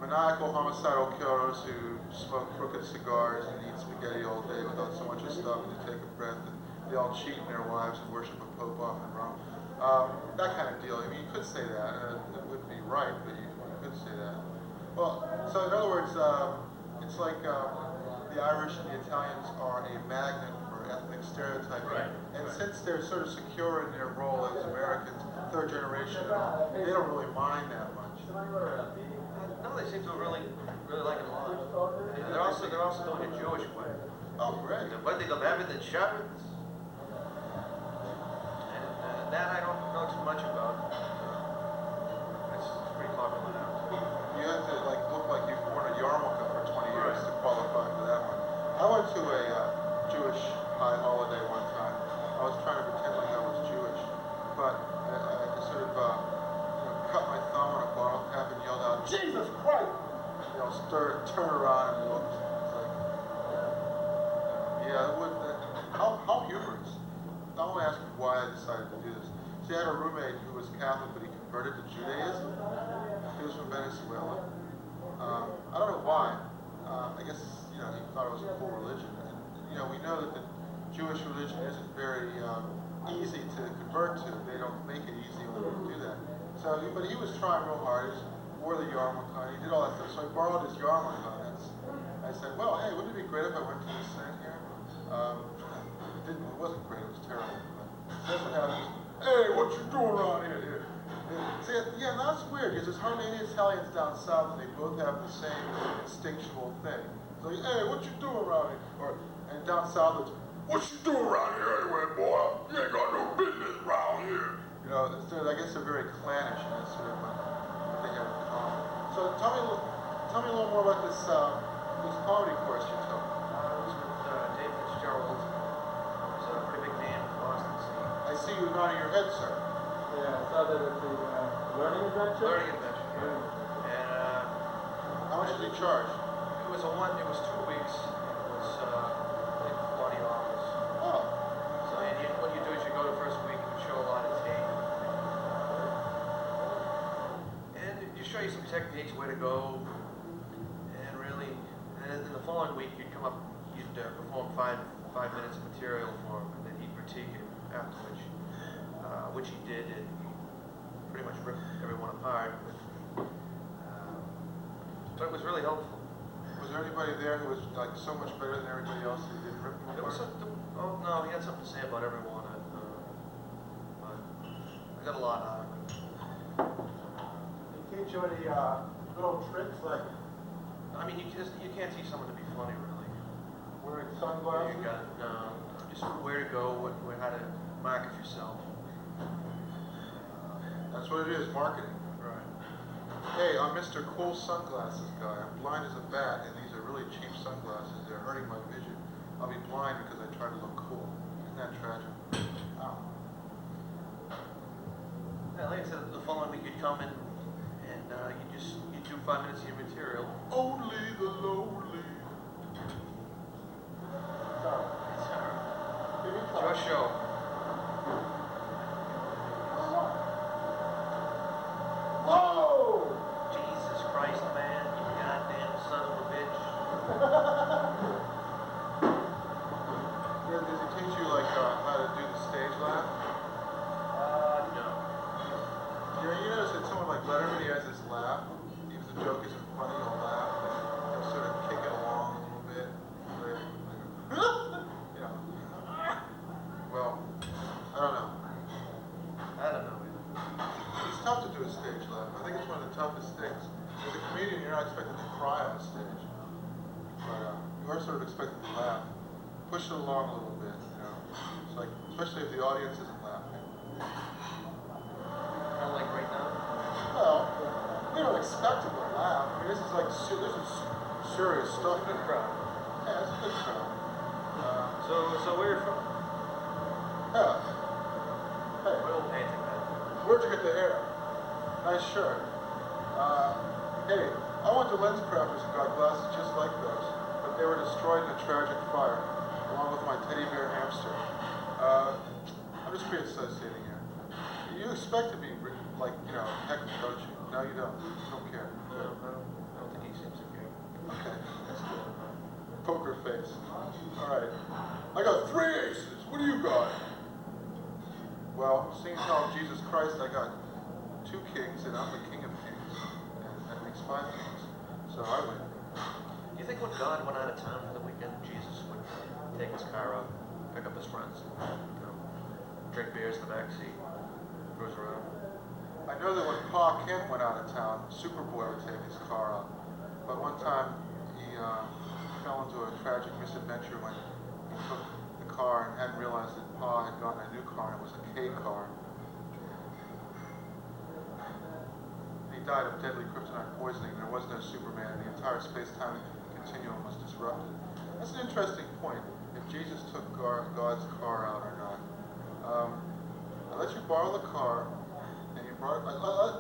maniacal homicidal killers who smoke crooked cigars and eat spaghetti all day without so much as stopping to take a breath, and they all cheat on their wives and worship a pope off in Rome. That kind of deal. I mean, you could say that. It wouldn't be right, but you could say that. Well, so in other words, it's like the Irish and the Italians are a magnet for ethnic stereotyping. Right. And since they're sort of secure in their role as Americans, third generation, they don't really mind that much. No, they seem to really like it a lot. And they're also doing a Jewish wedding. Oh, great. The wedding of Evan and Shabbos. And that I don't know too much about. It's pretty popular now. You have to look like you've worn a yarmulke for 20 years to qualify for that one. I went to a Jewish high holiday one time. I was trying to pretend like I was Jewish, but I sort of cut my thumb on a bottle cap and yelled out, "Jesus Christ!" Turn around and looked. It's like, yeah, it would. How humorous. I want to ask you why I decided to do this. See, I had a roommate who was Catholic, but he converted to Judaism. He was from Venezuela. I don't know why. I guess, he thought it was a cool religion. And, we know that the Jewish religion isn't very easy to convert to. They don't make it easy when they do that. So, but he was trying real hard. He wore the yarmulke. He did all that stuff. So I borrowed his yarmulke. I said, well, hey, wouldn't it be great if I went to this thing here? It wasn't great. It was terrible. But that's what happens. Hey, what you doing around here? See, yeah, that's weird, because there's hardly any Italians down south, and they both have the same instinctual thing. So, hey, what you doing around here? And down south, it's, what you doing around here anyway, boy? You ain't got no business around here. I guess they're very clannish, and that's sort of what they have in common. So, tell me a little more about this comedy course you took. It was with Dave Fitzgerald. He's a pretty big name in the Boston scene. I see you nodding your head, sir. Yeah, I saw that at the Learning Adventure. Learning Adventure, yeah. And How much did he charge? it was 2 weeks. It was, I think, $40. Oh. So what you do is you go the first week and you show a lot of tape. And you show you some techniques, where to go. And really, and then the following week you'd come up, you'd perform five minutes of material for him, and then he'd critique it, after which he did, and pretty much ripped everyone apart. But, But it was really helpful. Was there anybody there who was like so much better than everybody else that you didn't rip him There was apart? oh no, he had something to say about everyone. But I got a lot out of it. They teach you any little tricks like I mean, you can't teach someone to be funny, really. wearing sunglasses? You got just where to go, how to market yourself. That's what it is, marketing. Right. Hey, I'm Mr. Cool Sunglasses guy. I'm blind as a bat, and these are really cheap sunglasses. They're hurting my vision. I'll be blind because I try to look cool. Isn't that tragic? Ow. Yeah, like I said, the following week you'd come in and you do 5 minutes of your material. Only the lowly. Sorry. It's Give me your time. show. Whoa! Jesus Christ, man, you goddamn son of a bitch. Does he teach you like how to do the stage laugh? No. You notice that someone like Letterman, he has this laugh. Even if the joke isn't funny, he'll laugh. He'll sort of kick it along a little bit. You know. Well, I don't know. I don't know either. It's tough to do a stage laugh. I think it's one of the toughest things. As a comedian, you're not expected to cry on stage. But you are sort of expected to laugh. Push it along a little bit, you know. It's like, especially if the audience isn't laughing. Kind of like right now. Well, we don't expect them to laugh. I mean, this is like, this is serious stuff. Good crowd. Yeah, it's a good crowd. So where you're from? Yeah. Hey, Oil painting, man. where'd you get the hair? Nice shirt. Hey, I went to Lens Crafters and got glasses just like those, but they were destroyed in a tragic fire, along with my teddy bear hamster. I'm just pre-associating here. You expect to be, like, you know, heckled, don't you? No, you don't. You don't care. No, I don't think he seems to care. Okay, that's good. Poker face. All right. I got 3 aces. What do you got? Well, seeing how Jesus Christ, I got 2 kings, and I'm the king of kings. And that makes 5 kings. So I win. Do you think when God went out of town for the weekend, Jesus would take his car out, pick up his friends, you know, drink beers in the back seat, cruise around? I know that when Pa Kent went out of town, Superboy would take his car out. But one time, he fell into a tragic misadventure when he took the car and hadn't realized that Pa had gotten a new car, and it was a K car. He died of deadly kryptonite poisoning. There was no Superman. The entire space-time continuum was disrupted. That's an interesting point, if Jesus took God's car out or not. I let you borrow the car, and you brought it,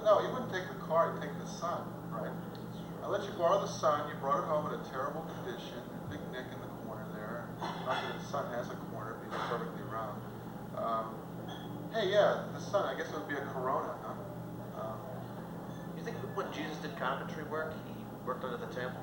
no, you wouldn't take the car, you'd take the sun, right? I let you borrow the sun, you brought it home in a terrible condition, a big nick in the corner there. Not that the sun has a corner, because it's perfectly round. Hey, yeah, the sun, I guess it would be a Corona, huh? You think when Jesus did carpentry work, he worked under the table?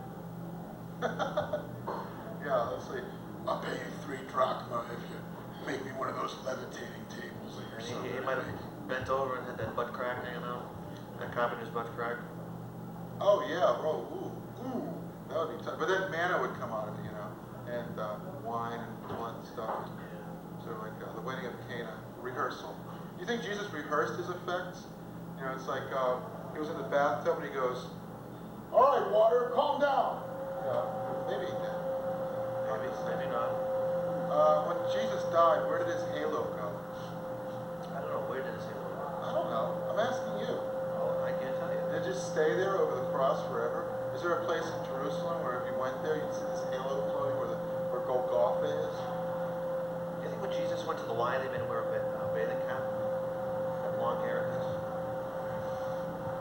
Yeah, let's see. I'll pay you 3 drachma if you make me one of those levitating tables that you're And so he good might at have making. bent over and had that butt crack hanging out, that carpenter's butt crack. Oh, yeah, oh, ooh, that would be tough. But then manna would come out of it, you know, and wine and all that stuff. Sort of like the wedding of Cana, rehearsal. You think Jesus rehearsed his effects? You know, it's like he was in the bathtub and he goes, "All right, water, calm down." Maybe he did. Maybe not. When Jesus died, where did his halo go? I don't know, where did his halo go? I don't know. I'm asking you. Oh, I can't tell you. Did it just stay there over the cross forever? Is there a place in Jerusalem where if you went there, you'd see this halo floating where Golgotha is? Do you think when Jesus went to the Y, they made him wear a bathing cap? Had long hair?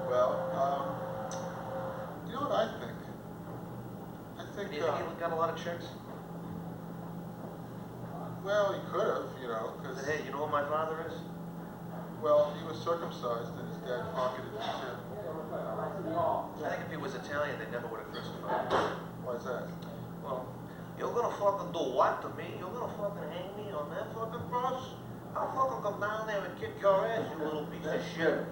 Well, you know what I think? I think, Do you think he got a lot of chicks? well, he could have, you know, because, Hey, you know who my father is? well, he was circumcised and his dad pocketed his tip. I think if he was Italian, they never would have crucified him. Why is that? Well, you're gonna fucking do what to me? You're gonna fucking hang me on that fucking cross? I'll fucking come down there and kick your ass, you little piece of shit.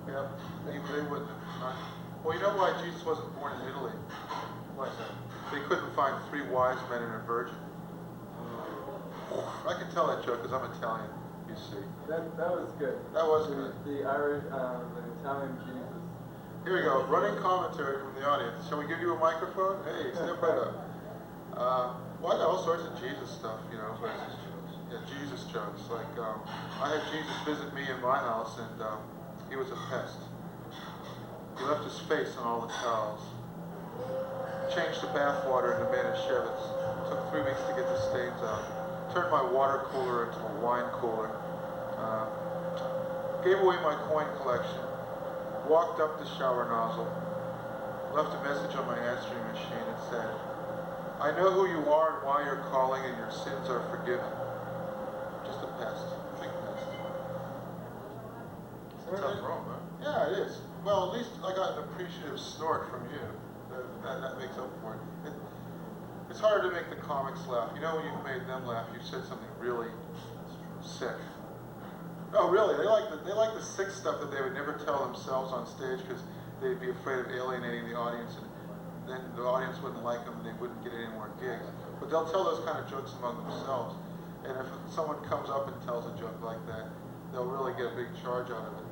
Yeah, they wouldn't have. Well, Well, you know why Jesus wasn't born in Italy? Why is that? They couldn't find 3 wise men and a virgin. I can tell that joke because I'm Italian, you see. That was good. That was good. The Irish, the Italian Jesus. Here we go, running commentary from the audience. Shall we give you a microphone? Hey, step right up. Well, I got all sorts of Jesus stuff, you know. But, yeah, Jesus jokes. Like, I had Jesus visit me in my house, and he was a pest. He left his face on all the towels. Changed the bath water into Manischewitz. Took 3 weeks to get the stains out. Turned my water cooler into a wine cooler. Gave away my coin collection. Walked up the shower nozzle. Left a message on my answering machine that said, I know who you are and why you're calling, and your sins are forgiven. Just a pest. Big pest. It's a tough room, huh? Yeah, it is. Well, at least I got an appreciative snort from you. That makes up for it. It's hard to make the comics laugh. You know, when you've made them laugh, you've said something really sick. No, really, they like the sick stuff that they would never tell themselves on stage because they'd be afraid of alienating the audience, and then the audience wouldn't like them and they wouldn't get any more gigs. But they'll tell those kind of jokes among themselves. And if someone comes up and tells a joke like that, they'll really get a big charge out of it.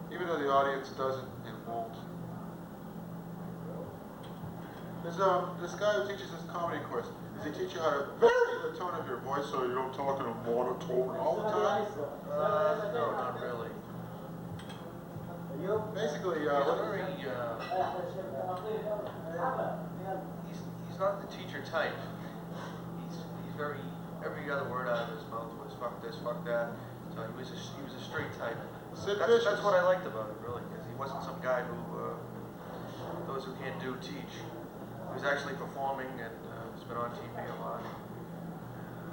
Even though the audience doesn't and won't. There's this guy who teaches this comedy course. Does he teach you how to vary the tone of your voice so you don't talk in a monotone all the time? No, not really. Basically, he's not the teacher type. He's very, every other word out of his mouth was fuck this, fuck that. So he was a straight type. That's what I liked about it, really, because he wasn't some guy who those who can't do teach. He was actually performing, and he's been on TV a lot.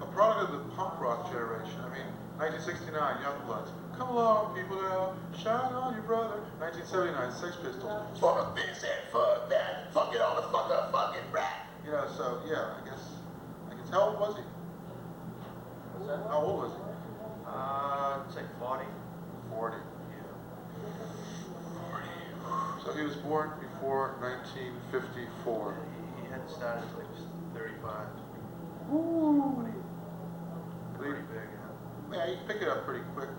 A product of the punk rock generation. I mean, 1969, Youngbloods. Come along, people now, shine on your brother. 1979, Sex Pistols. Fuck this and fuck that. Fuck it all the fuck up, fucking rat. You know, so yeah, I guess how old was he? What's that? How old was he? It's like 40. 40. Yeah. 40. So he was born before 1954. He hadn't started until he was 35. Ooh. Pretty big, yeah. Yeah, you can pick it up pretty quick.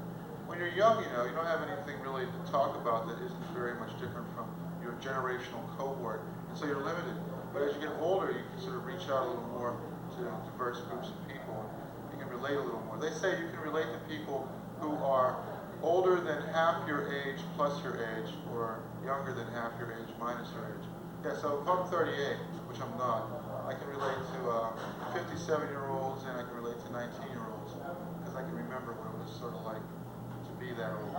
When you're young, you know, you don't have anything really to talk about that isn't very much different from your generational cohort, and so you're limited. But as you get older, you can sort of reach out a little more to diverse groups of people. You can relate a little more. They say you can relate to people who are older than half your age plus your age, or younger than half your age minus your age. Yeah, so if I'm 38, which I'm not, I can relate to 57-year-olds and I can relate to 19-year-olds because I can remember what it was sort of like to be that old,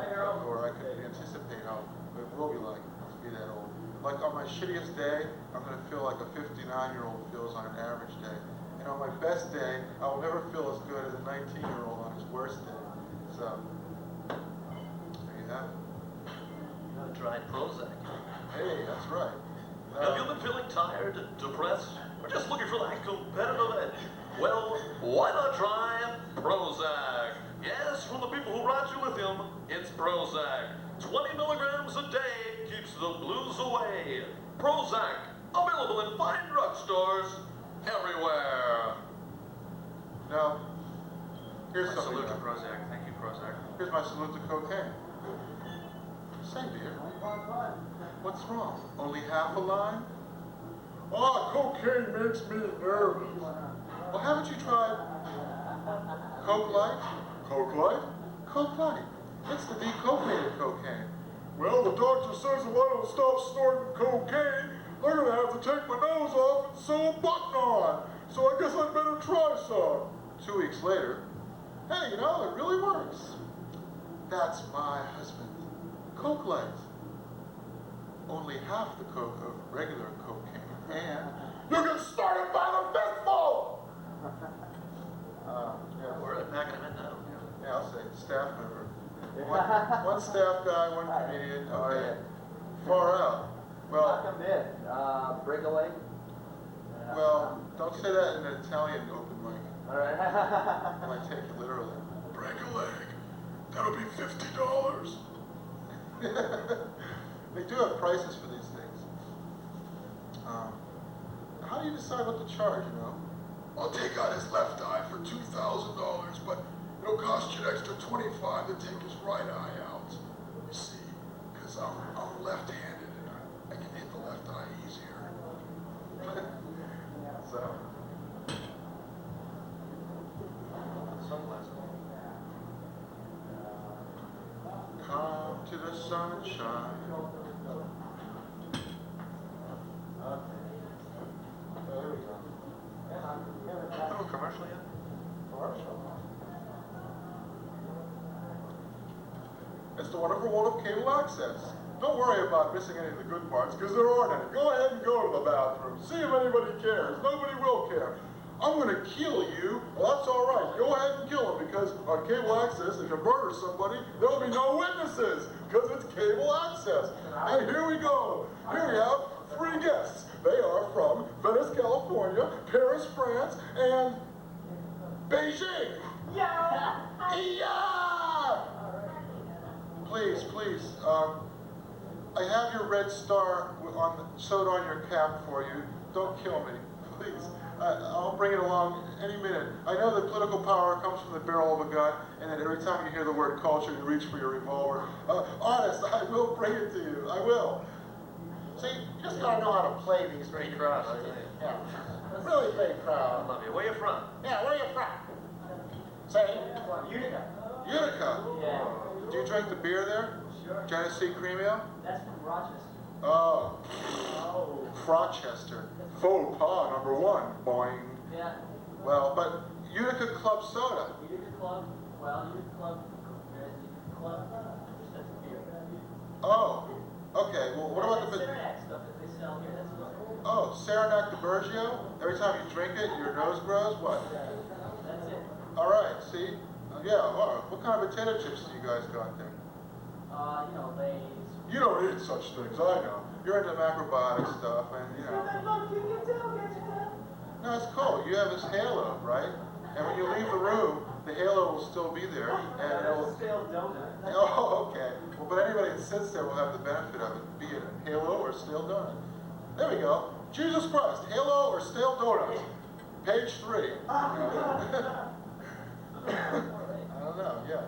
or I can anticipate how it will be like to be that old. Like on my shittiest day, I'm going to feel like a 59-year-old feels on an average day. And on my best day, I will never feel as good as a 19-year-old on his worst day. So, there you have it. You gotta try Prozac. Hey, that's right. Have you been feeling tired, depressed, or just looking for that competitive edge? Well, why not try Prozac? Yes, from the people who brought you lithium, it's Prozac. 20 milligrams a day keeps the blues away. Prozac, available in fine drugstores everywhere. Now, here's My something. salute to Prozac. Thank you, Prozac. Here's my salute to cocaine. Say, dear, what's wrong? Only half a line? Oh, cocaine makes me nervous. Well, haven't you tried Coke Light? Coke Light? Coke Light. It's the decocated cocaine. Well, the doctor says if I don't stop snorting cocaine, they're going to have to take my nose off and sew a button on. So I guess I'd better try some. 2 weeks later, hey, you know, it really works. That's my husband. Coke Light. Only half the coke of regular cocaine. And you can start it by the fistful! Yeah, we're packing them in now. Yeah, I'll say staff member. One staff guy, one comedian. Okay. Far out. Well, Knock 'em in. Break a leg. well, don't say that in an Italian open mic. All right. And I take it literally. Break a leg. That'll be $50. They do have prices for these things. How do you decide what to charge, you know? I'll take out his left eye for $2,000, but it'll cost you an extra $25 to take his right eye out. You see, because I'm left-handed and I can hit the left eye easier. So, Sunglasses. come to the sunshine. There we go. Little commercial yet? Commercial. It's the wonderful world of cable access. Don't worry about missing any of the good parts, because there aren't any. Go ahead and go to the bathroom. See if anybody cares. Nobody will care. I'm going to kill you. Well, that's all right. Go ahead and kill him, because on cable access, if you murder somebody, there'll be no witnesses, because it's cable access. And here we go. Here we have 3 guests. They are from Venice, California, Paris, France, and Beijing. Yeah! Yeah! Please, I have your red star sewed on your cap for you. Don't kill me, please. I'll bring it along any minute. I know that political power comes from the barrel of a gun, and that every time you hear the word culture, you reach for your revolver. Honest, I will bring it to you. I will. See, you just gotta know how to play these Pretty big proud, crowds. I tell you. Yeah, really big I crowd. love you. Where you from? Yeah, where are you from? Say, Utica. Utica. Yeah. Do you drink the beer there? Sure. Genesee Cream Ale? That's from Rochester. Oh, Oh. Rochester. Faux pas number 1. Boing. Yeah. Well, but Utica Club Soda. Utica Club. Well, Utica Club. There's Utica Club. Just has beer. Oh, okay. Well, what about the... Saranac stuff that they sell here. That's what. Oh, Saranac de Bergio? Every time you drink it, your nose grows? What? That's it. All right, see? Yeah, all right. What kind of potato chips do you guys got there? You know, Lay's. You don't eat such things, I know. You're into macrobiotic stuff, and you know. No, it's cool. You have this halo, right? And when you leave the room, the halo will still be there, and it'll... Stale donut. Oh, okay. Well, but anybody that sits there will have the benefit of it, be it a halo or stale donut. There we go. Jesus Christ, halo or stale donut? Page 3. I don't know, yeah.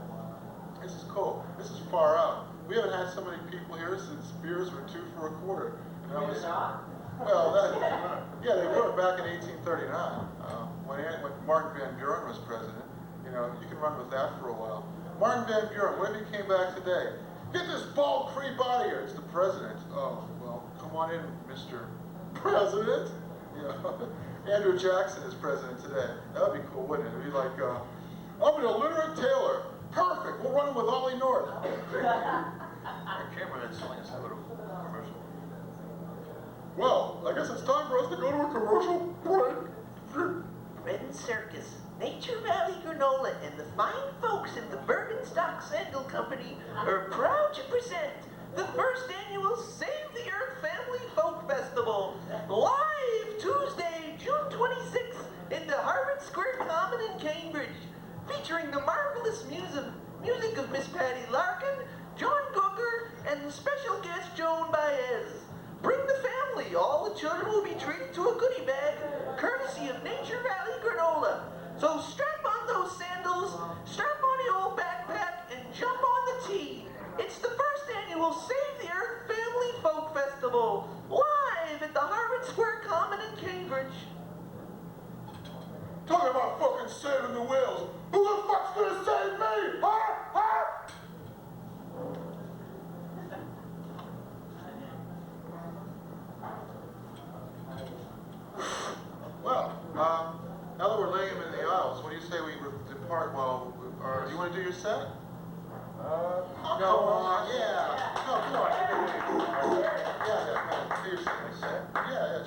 This is cool. This is far out. We haven't had so many people here since beers were 2 for $0.25. And that was, well, yeah, they were back in 1839 when Martin Van Buren was president. You know, you can run with that for a while. Martin Van Buren, what if he came back today? Get this bald creep out of here. It's the president. Oh, well, come on in, Mr. President. You know, Andrew Jackson is president today. That would be cool, wouldn't it? It'd be like, I'm an illiterate tailor. Perfect. We'll run with Ollie North. Our cameraman's telling us to go to commercial. Well, I guess it's time for us to go to a commercial break. Red Circus, Nature Valley Granola, and the fine folks at the Bergenstock Sandal Company are proud to present the first annual Save the Earth Family Folk Festival, live Tuesday, June 26th, in the Harvard Square Common in Cambridge, featuring the marvelous music of Miss Patty Larkin, John Gooker, and special guest Joan Baez. Bring the family. All the children will be treated to a goodie bag, courtesy of Nature Valley Granola. So strap on those sandals, strap on the old backpack, and jump on the tee. It's the first annual Save the Earth Family Folk Festival, live at the Harvard Square Common in Cambridge. Talking about fucking saving the whales. Who the fuck's gonna save me? Huh? Huh? Well, now that we're laying him in the aisles, what do you say we depart while, do you want to do your set? Oh, come on, yeah. No, come on. Yeah, do your set. Yeah,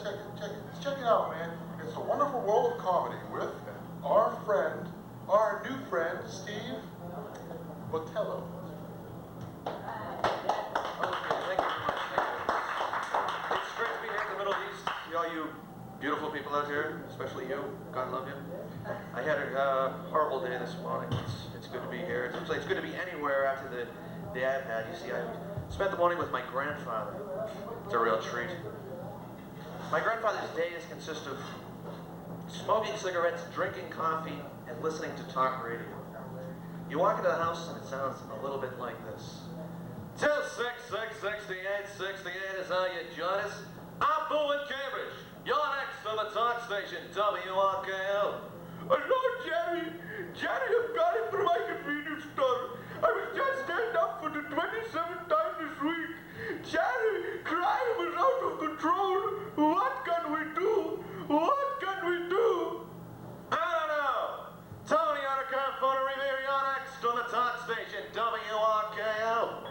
check it out, man. It's a wonderful world of comedy with our new friend, Steve Botheld. It's great to be here in the Middle East. See all you beautiful people out here, especially you. God love you. I had a horrible day this morning. It's good to be here. It seems like it's good to be anywhere after the day I've had. You see, I spent the morning with my grandfather. It's a real treat. My grandfather's days consist of smoking cigarettes, drinking coffee, and listening to talk radio. You walk into the house and it sounds a little bit like this. 2666868 is how you join us. I'm Boo in Cambridge. You're next on the talk station, WRKL. Hello, Jerry. Jerry, I've got it from my convenience store. I was just stand up for the 27th time this week. Jerry, crime is out of control. What can we do? What can we do? I don't know. Tony on a phone review. You're next on the talk station, WRKL.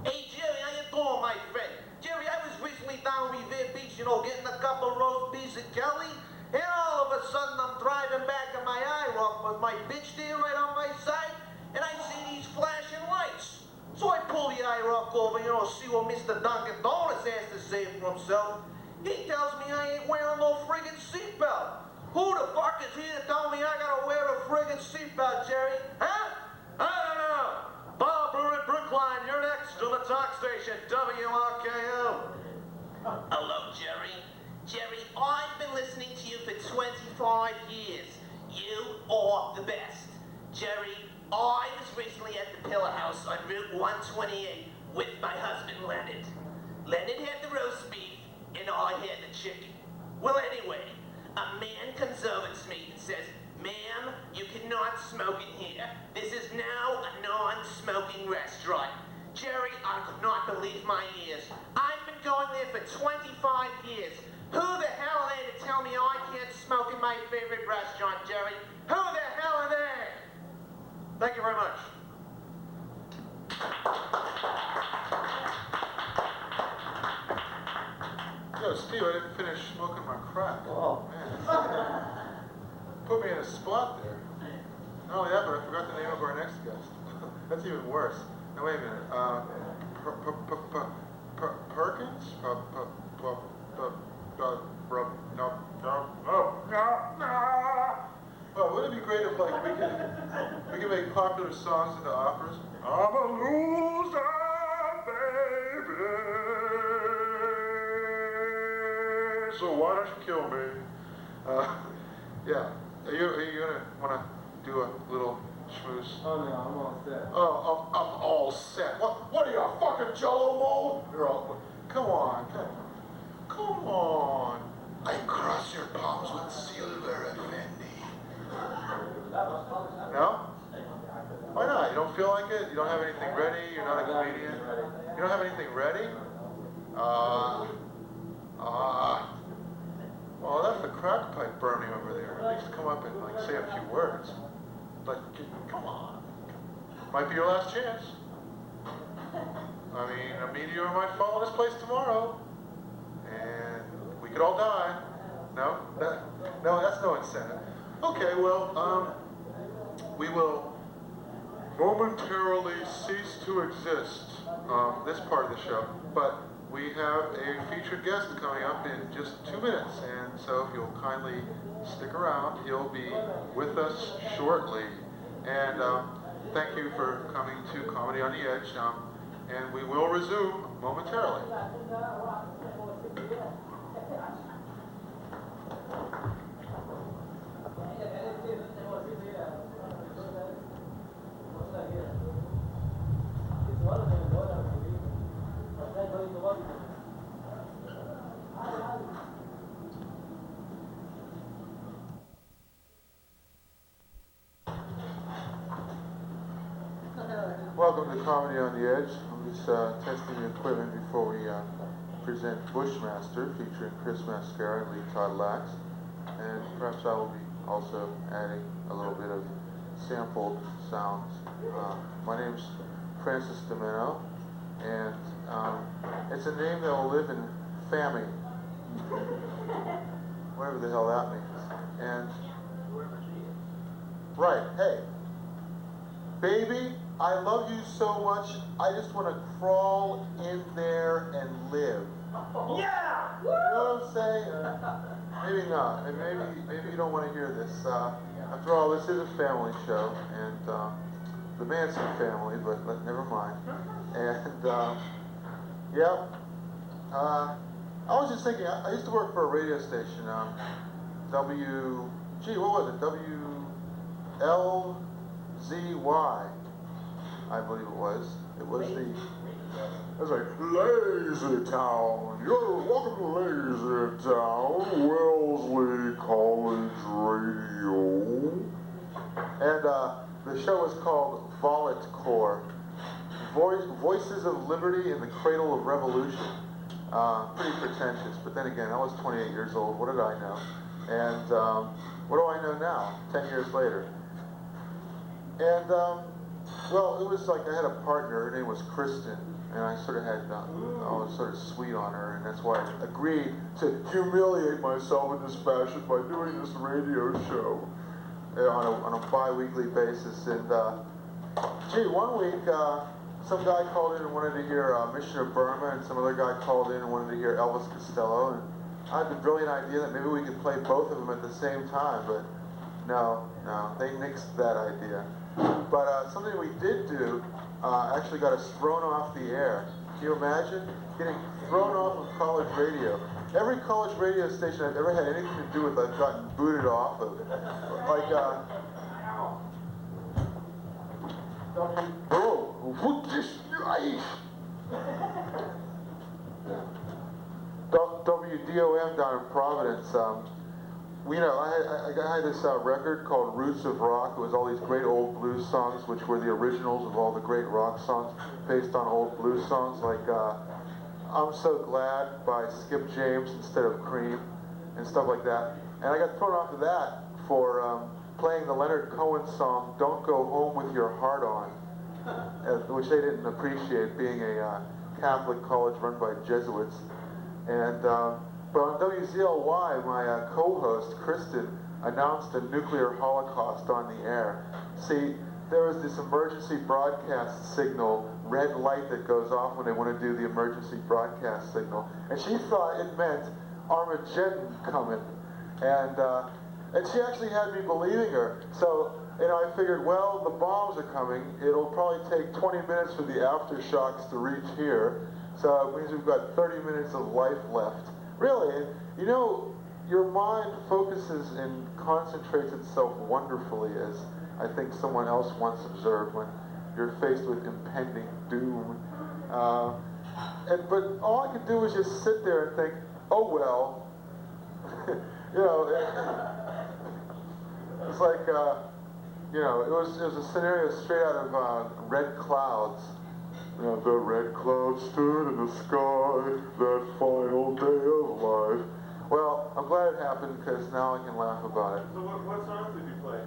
Hey, Jerry, how you doing, my friend? Jerry, I was recently down Revere Beach, getting a couple roast beefs at Kelly, and all of a sudden I'm driving back in my IROC with my bitch there right on my side, and I see these flashing lights. So I pull the IROC over, see what Mr. Dunkin' Donuts has to say for himself. He tells me I ain't wearing no friggin' seatbelt. Who the fuck is here to tell me I gotta wear a friggin' seatbelt, Jerry? Huh? I don't know. Bob Brewer in Brookline, you're next on the talk station, WRKL. Hello, Jerry. Jerry, I've been listening to you for 25 years. You are the best. Jerry, I was recently at the Pillar House on Route 128 with my husband, Leonard. Leonard had the roast beef, and I had the chicken. Well, anyway, a man comes over to me and says, "Ma'am, you cannot smoke in here. This is now a non-smoking restaurant." Jerry, I could not believe my ears. I've been going there for 25 years. Who the hell are they to tell me I can't smoke in my favorite restaurant, Jerry? Who the hell are they? Thank you very much. Yo, Steve, I didn't finish smoking my crack. Oh. Man, put me in a spot there. Not only that, but I forgot the name of our next guest. That's even worse. Now, wait a minute. Perkins? Oh, wouldn't it be great if, we could make popular songs into operas? I'm a loser, baby. So why don't you kill me? Yeah. Are you gonna wanna do a little schmooze? Oh no, I'm all set. Oh, I'm all set. What are you, a fucking Jello mold? You're all. Come on. I cross your palms with silver, Effendi. No? Why not? You don't feel like it? You don't have anything ready? You're not a comedian? You don't have anything ready? Well, that's the crack pipe burning over there. At least come up and say a few words. Come on. Might be your last chance. I mean, a meteor might fall on this place tomorrow. And we could all die. No? No, that's no incentive. Okay, well, we will momentarily cease to exist, this part of the show, but we have a featured guest coming up in just 2 minutes, and so if you'll kindly stick around, he'll be with us shortly. And thank you for coming to Comedy on the Edge, and we will resume momentarily. Welcome to Comedy on the Edge. I'm just testing the equipment before we present Bushmaster, featuring Chris Mascara and lead Todd Lax. And perhaps I will be also adding a little bit of sampled sounds. My name's Francis DiMenno, and it's a name that will live in famine, whatever the hell that means. And right, hey, baby, I love you so much, I just want to crawl in there and live. Yeah! You know what I'm saying? Maybe not. Maybe you don't want to hear this. After all, this is a family show, and the Manson family, but never mind. And, yeah, I was just thinking, I used to work for a radio station, what was it? WLZY, I believe it was. It was like, Lazy Town. You're welcome to Lazy Town, Wellesley College Radio. And the show was called Volet Core. Voices of Liberty in the Cradle of Revolution. Pretty pretentious, but then again, I was 28 years old. What did I know? And what do I know now, 10 years later? And, well, it was like I had a partner. Her name was Kristen, and I sort of had, I was sort of sweet on her, and that's why I agreed to humiliate myself in this fashion by doing this radio show on a bi-weekly basis. And, gee, one week, some guy called in and wanted to hear Mission of Burma, and some other guy called in and wanted to hear Elvis Costello, and I had the brilliant idea that maybe we could play both of them at the same time, but no, they nixed that idea. But something we did do actually got us thrown off the air. Can you imagine getting thrown off of college radio? Every college radio station I've ever had anything to do with, I've gotten booted off of. Like, WDOM down in Providence. You know, I had this record called Roots of Rock. It was all these great old blues songs, which were the originals of all the great rock songs based on old blues songs, like I'm So Glad by Skip James instead of Cream, and stuff like that. And I got thrown off of that for playing the Leonard Cohen song, Don't Go Home With Your Heart On, which they didn't appreciate, being a Catholic college run by Jesuits. And but on WZLY, my co-host, Kristen, announced a nuclear holocaust on the air. See, there was this emergency broadcast signal, red light that goes off when they want to do the emergency broadcast signal. And she thought it meant Armageddon coming. And she actually had me believing her. So, you know, I figured, well, the bombs are coming. It'll probably take 20 minutes for the aftershocks to reach here. So it means we've got 30 minutes of life left. Really, you know, your mind focuses and concentrates itself wonderfully, as I think someone else once observed, when you're faced with impending doom. But all I could do was just sit there and think, oh well. You know, it's like, you know, it was a scenario straight out of Red Clouds. You know, the red clouds stood in the sky that final day of life. Well, I'm glad it happened because now I can laugh about it. So what songs did you play?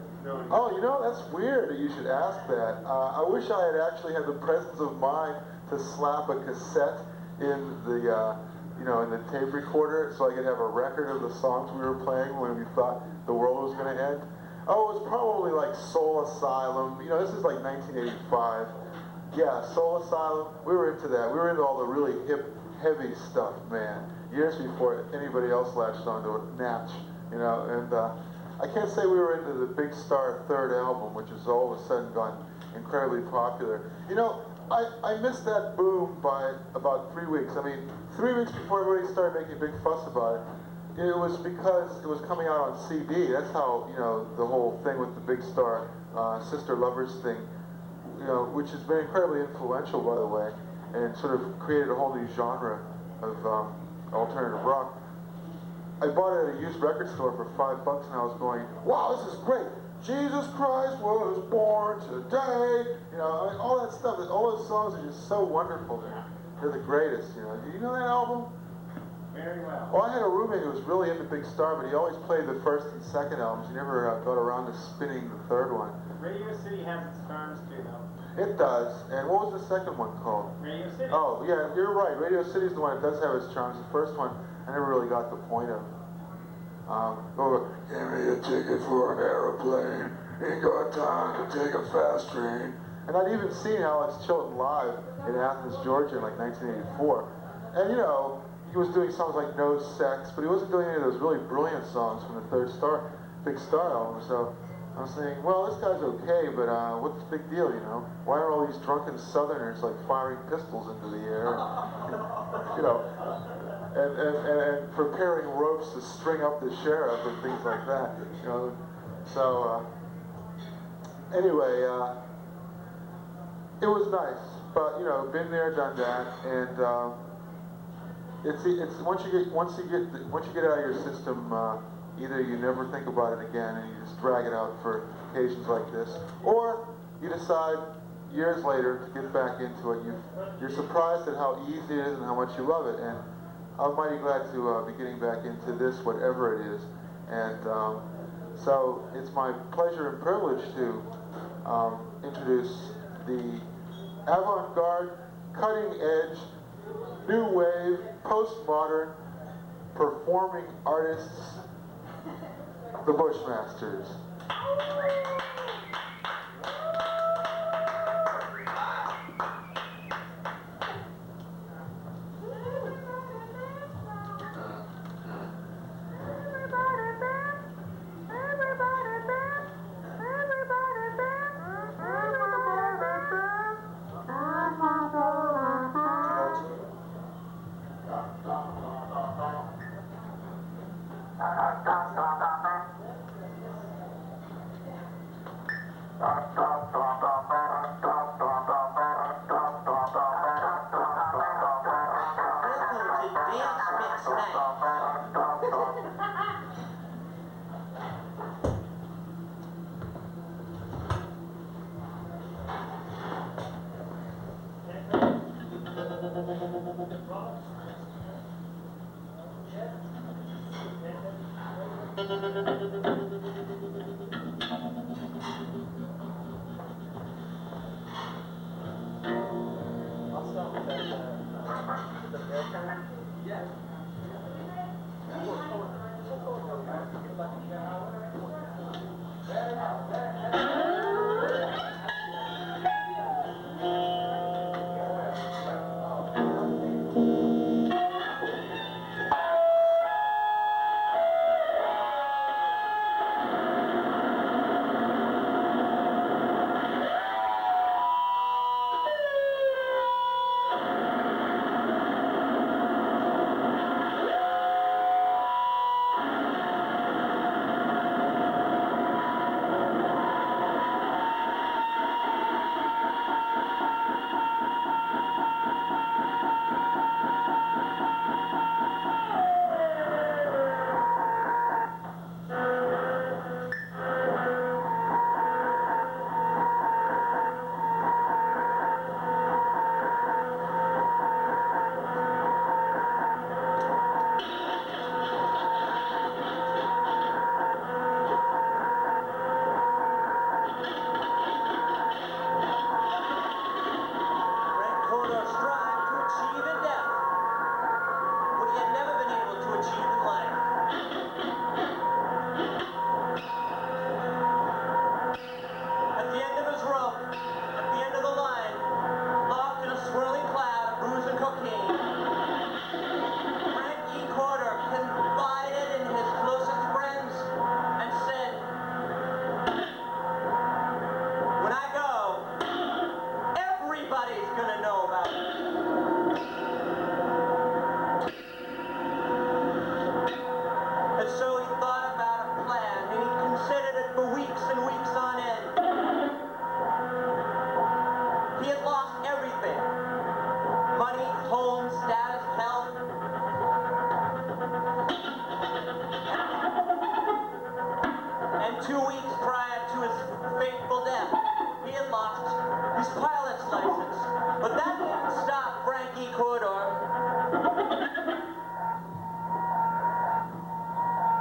Oh, you know, that's weird that you should ask that. I wish I had actually had the presence of mind to slap a cassette in the, you know, in the tape recorder so I could have a record of the songs we were playing when we thought the world was going to end. Oh, it was probably like Soul Asylum. You know, this is like 1985. Yeah, Soul Asylum, we were into that. We were into all the really hip, heavy stuff, man. Years before anybody else latched onto it, Natch, you know. And I can't say we were into the Big Star third album, which has all of a sudden gone incredibly popular. You know, I missed that boom by about 3 weeks. I mean, 3 weeks before everybody started making a big fuss about it, it was because it was coming out on CD. That's how, you know, the whole thing with the Big Star Sister Lovers thing, you know, which has been incredibly influential, by the way, and sort of created a whole new genre of alternative rock. I bought it at a used record store for $5 and I was going, wow, this is great. Jesus Christ was born today. You know, I mean, all that stuff, all those songs are just so wonderful. They're the greatest, you know. Do you know that album? Very well. Well, I had a roommate who was really into Big Star, but he always played the first and second albums. He never got around to spinning the third one. Radio City has its charms too, though. It does. And what was the second one called? Radio City. Oh, yeah, you're right. Radio City's the one that does have its charms. The first one, I never really got the point of. Give me a ticket for an aeroplane. Ain't got time to take a fast train. And I'd even seen Alex Chilton live in Athens, Georgia in like 1984. And, you know, he was doing songs like No Sex, but he wasn't doing any of those really brilliant songs from the Big Star album. So I was saying, well, this guy's okay, but what's the big deal, you know? Why are all these drunken Southerners like firing pistols into the air? You know. and preparing ropes to string up the sheriff and things like that. You know, so anyway, it was nice, but you know, been there, done that, and it's once you get out of your system, either you never think about it again and you just drag it out for occasions like this, or you decide years later to get back into it. You're surprised at how easy it is and how much you love it, and I'm mighty glad to be getting back into this, whatever it is. And so it's my pleasure and privilege to introduce the avant-garde, cutting-edge, new wave, postmodern performing artists, the Bushmasters.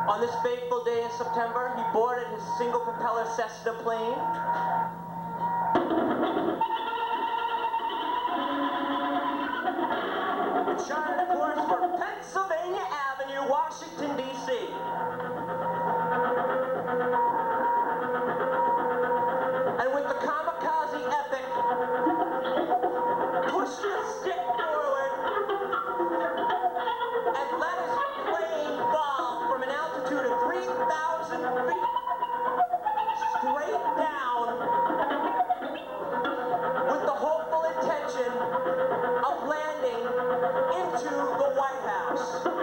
On this fateful day in September, he boarded his single-propeller Cessna plane. And charted a course for Pennsylvania Avenue, Washington, D.C. And with the kamikaze epic, pushed the stick forward and let his plane fall from an altitude of 3,000 feet straight down with the hopeful intention of landing into the White House.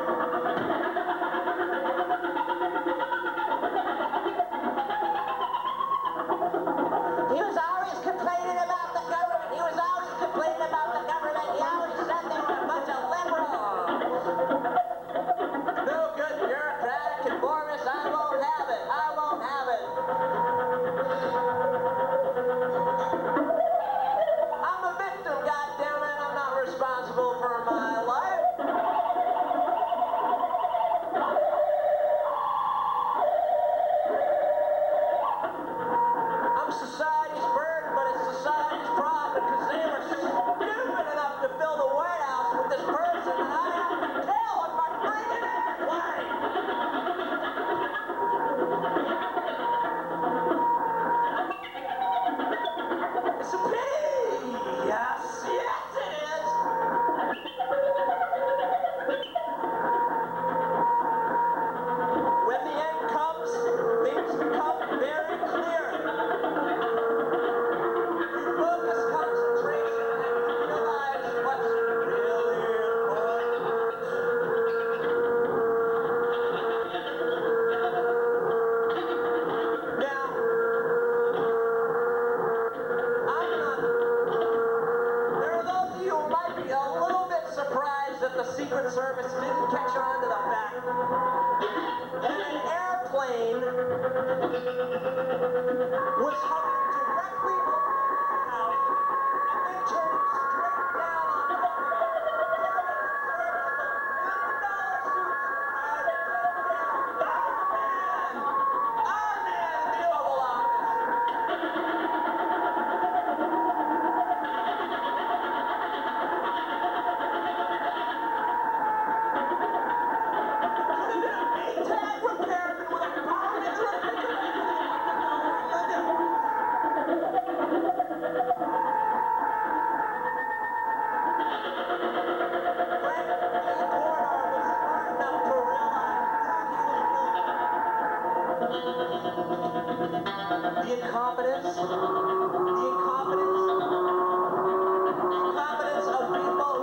incompetence of people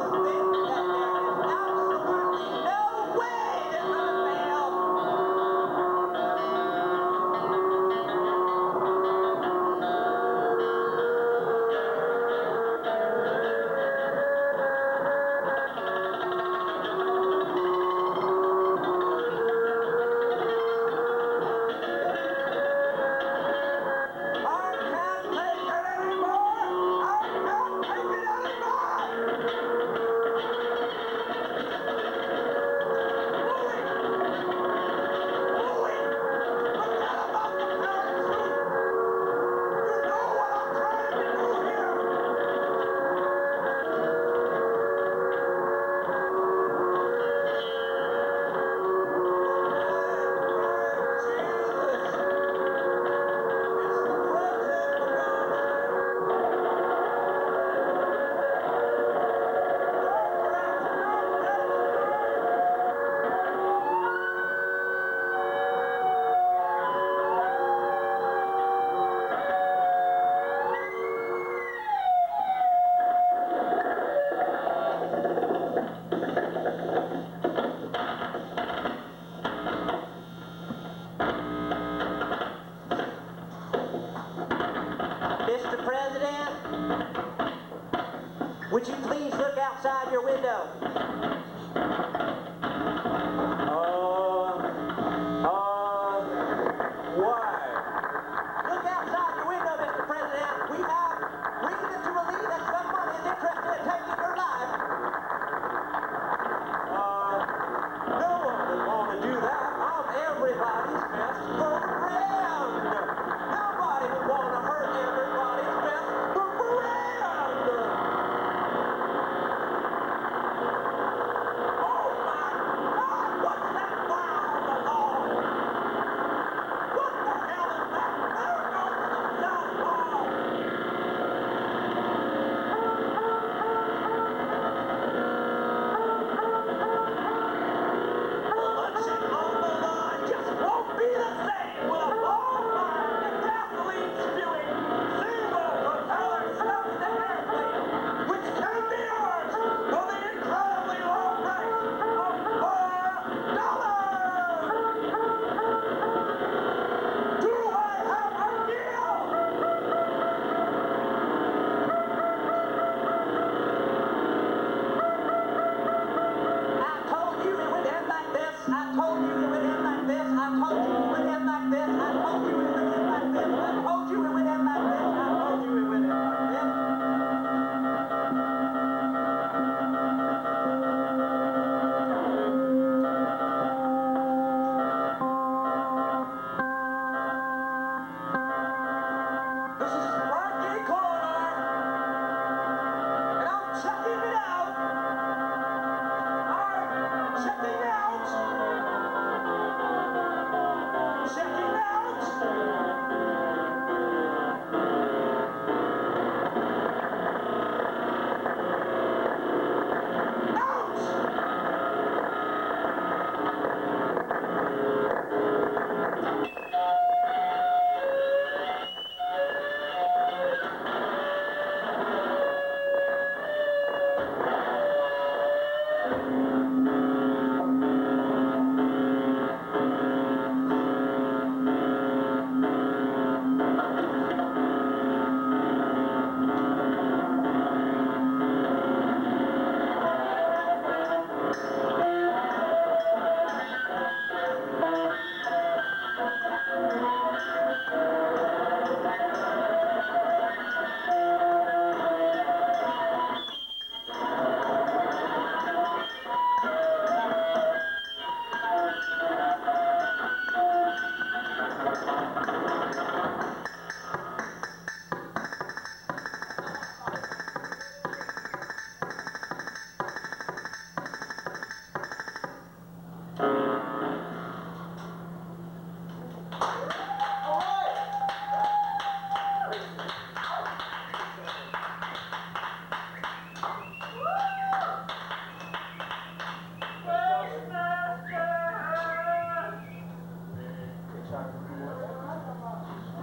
who think that there is absolutely no way they're gonna fail. Mr. President, would you please look outside your window? Why? Look outside your window, Mr. President. We have reason to believe that someone is interested in taking your life. No one would want to do that. I'm everybody's best friend. Nobody would want to hurt everybody's best friend.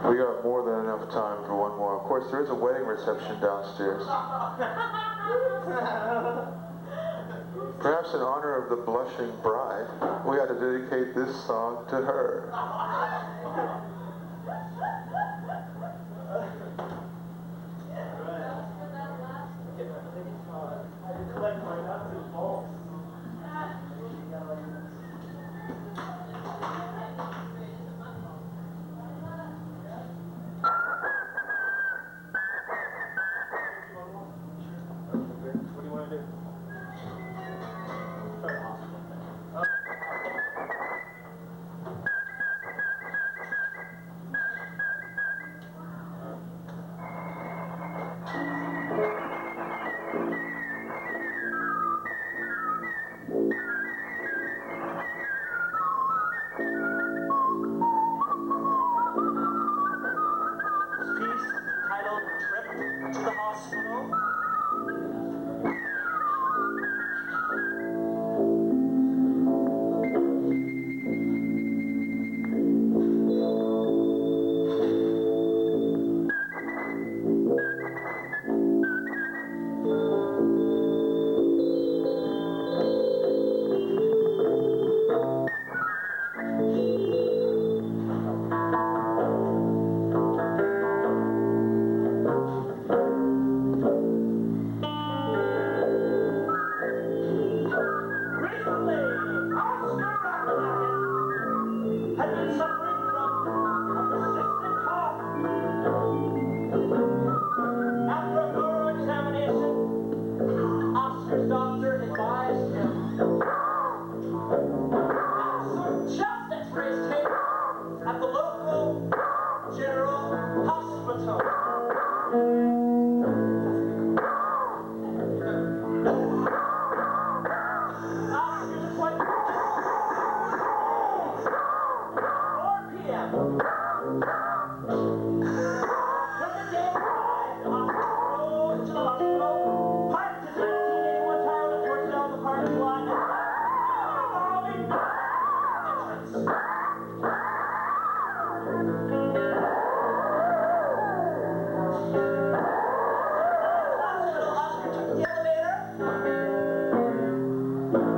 We got more than enough time for one more. Of course, there is a wedding reception downstairs. Perhaps in honor of the blushing bride, we ought to dedicate this song to her. What do you want to do?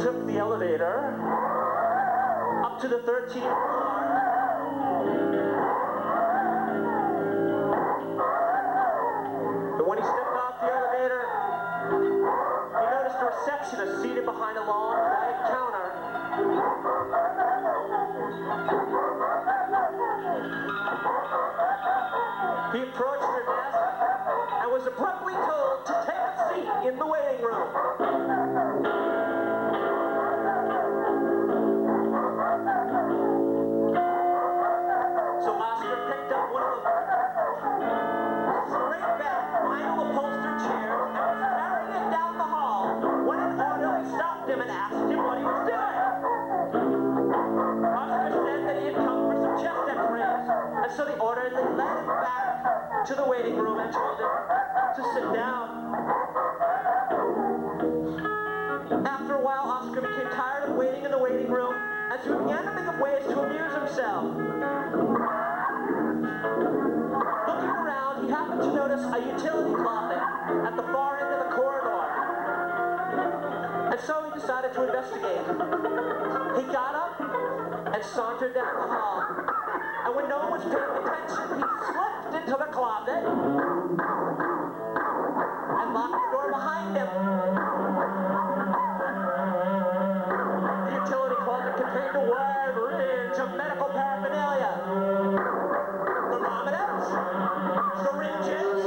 Took the elevator up to the 13th floor. And when he stepped off the elevator, he noticed a receptionist seated behind a long white counter. He approached her desk and was abruptly told to take a seat in the waiting room. So Oscar picked up one of the straight back vinyl upholstered chairs and was carrying it down the hall when an orderly stopped him and asked him what he was doing. Oscar said that he had come for some chest x-rays, and so the orderly led him back to the waiting room and told him to sit down. After a while, Oscar became tired of waiting in the waiting room, and so he began to think of ways to amuse himself. Looking around, he happened to notice a utility closet at the far end of the corridor. And so he decided to investigate. He got up and sauntered down the hall. And when no one was paying attention, he slipped into the closet and locked the door behind him. The utility closet contained a wide range of medical paraphernalia. Thermometers, syringes,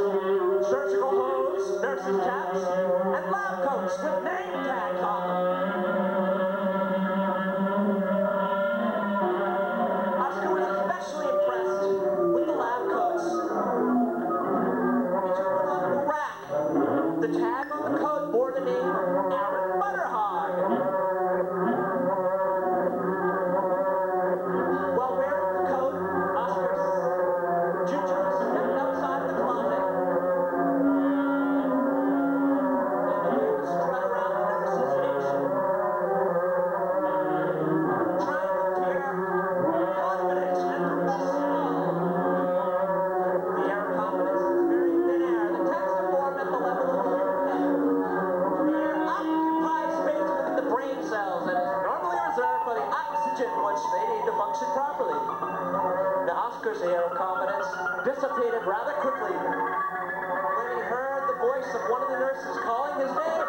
surgical hose, nurses' caps, and lab coats with name tags on them. Oscar was especially impressed with the lab coats. Each confidence dissipated rather quickly when he heard the voice of one of the nurses calling his name.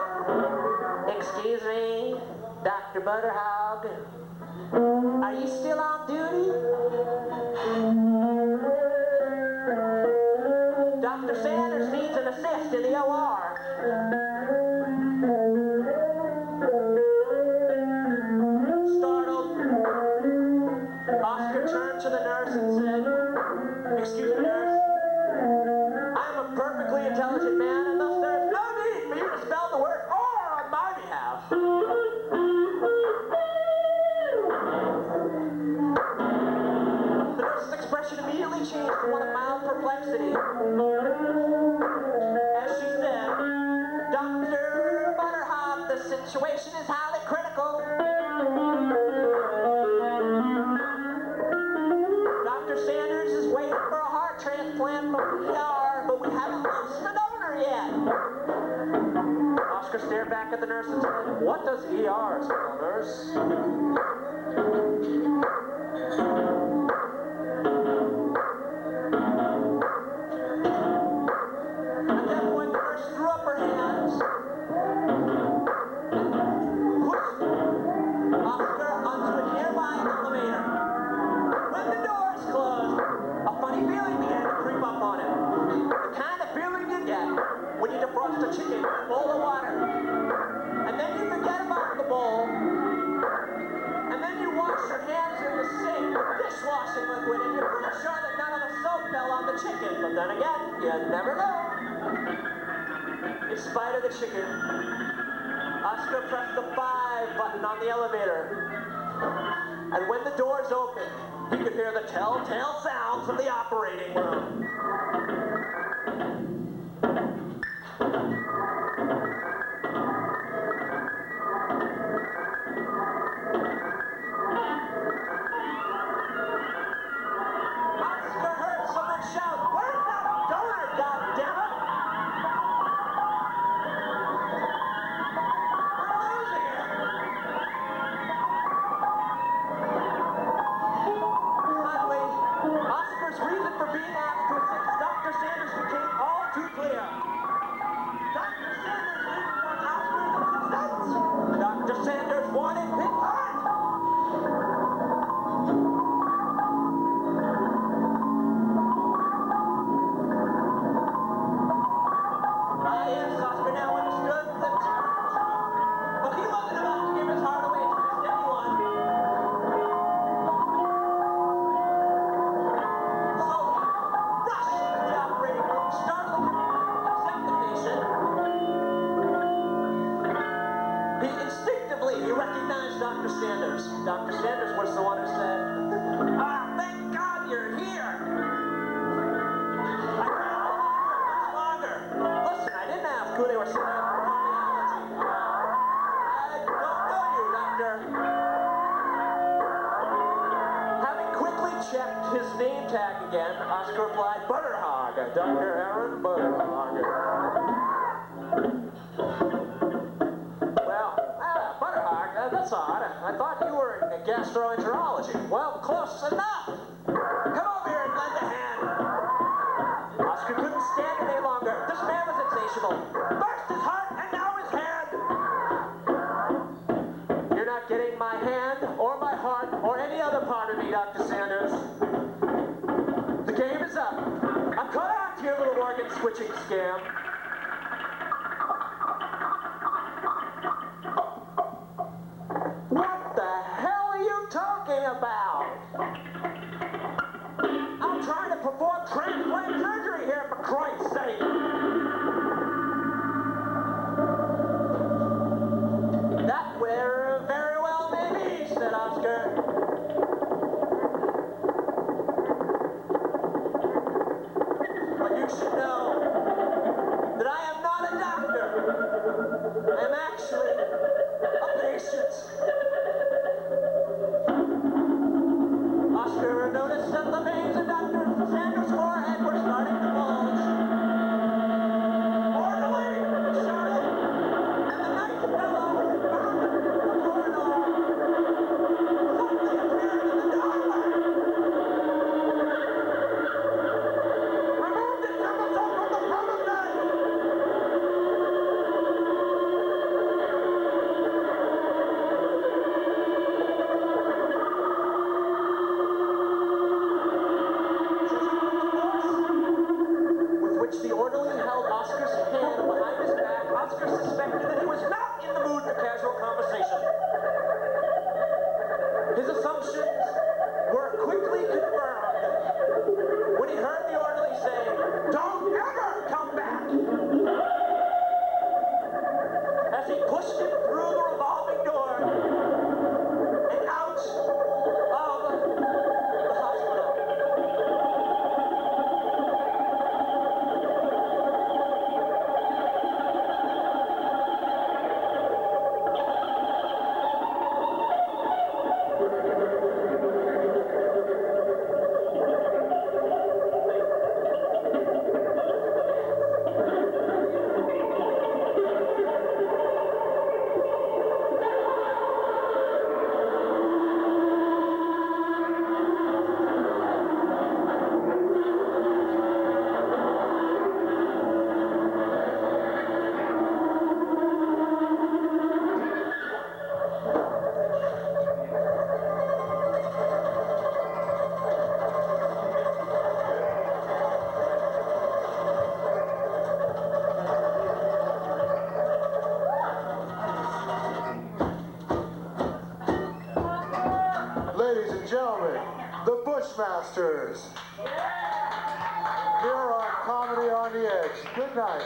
Excuse me, Dr. Butterhog. Are you still on duty? Dr. Sanders needs an assist in the OR. Startled, Oscar turned to the nurse and said, "Excuse me, nurse. I am a perfectly intelligent man, and thus there is no need for you to spell the word OR on my behalf." The nurse's expression immediately changed to one of mild perplexity as she said, "Dr. Butterhop, the situation is highly critical. Dr. Sanders is waiting for a heart transplant from the ER, but we haven't launched the donor yet." Oscar stared back at the nurse and said, "What does ER spell, nurse?" At that point, the nurse threw up her hands and pushed Oscar onto a nearby elevator. When the doors closed, a funny feeling began to creep up on him. The kind of feeling you get when you defrost a chicken in a bowl of water. And then you forget about the bowl. And then you wash your hands in the sink with dishwashing liquid, and you're pretty sure that none of the soap fell on the chicken. But then again, you never know. In spite of the chicken, Oscar pressed the 5 button on the elevator. And when the doors opened, he could hear the telltale sound from the operating room. Oscar heard someone shout, "Where's that donor, goddammit?" We're losing it. Suddenly, Oscar's reason for being asked to assist Dr. Sanders became all too clear. Dr. Sanders didn't want Oscar's assistance. Dr. Sanders wanted his heart. Ah, yes, Oscar now understood that, but he wasn't about to give his heart away to just anyone. So he rushed into the operating room, startling him to accept the patient. He recognized Dr. Sanders. Dr. Sanders was the one who said, "Ah, thank God you're here. I can't hold on for much longer. Listen, I didn't ask who they were sending up for cardiology. I don't know you, doctor." Having quickly checked his name tag again, Oscar replied, "Butterhog, Dr. Aaron Butterhog." That's odd. I thought you were in gastroenterology. Well, close enough. Come over here and lend a hand. Oscar couldn't stand it any longer. This man was insatiable. First his heart, and now his hand. You're not getting my hand, or my heart, or any other part of me, Dr. Sanders. The game is up. I'm caught on to your little organ switching scam. What the hell are you talking about? I'm trying to perform transplant surgery here, for Christ's sake. That very well may be, said Oscar. But you should know that I am not a doctor. I am actually a patient. Oscar noticed that the veins in Dr. Sanders' forehead were starting Toastmasters. Here on Comedy on the Edge. Good night.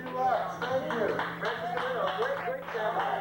Relax. Thank you. Francis DiMenno, great job.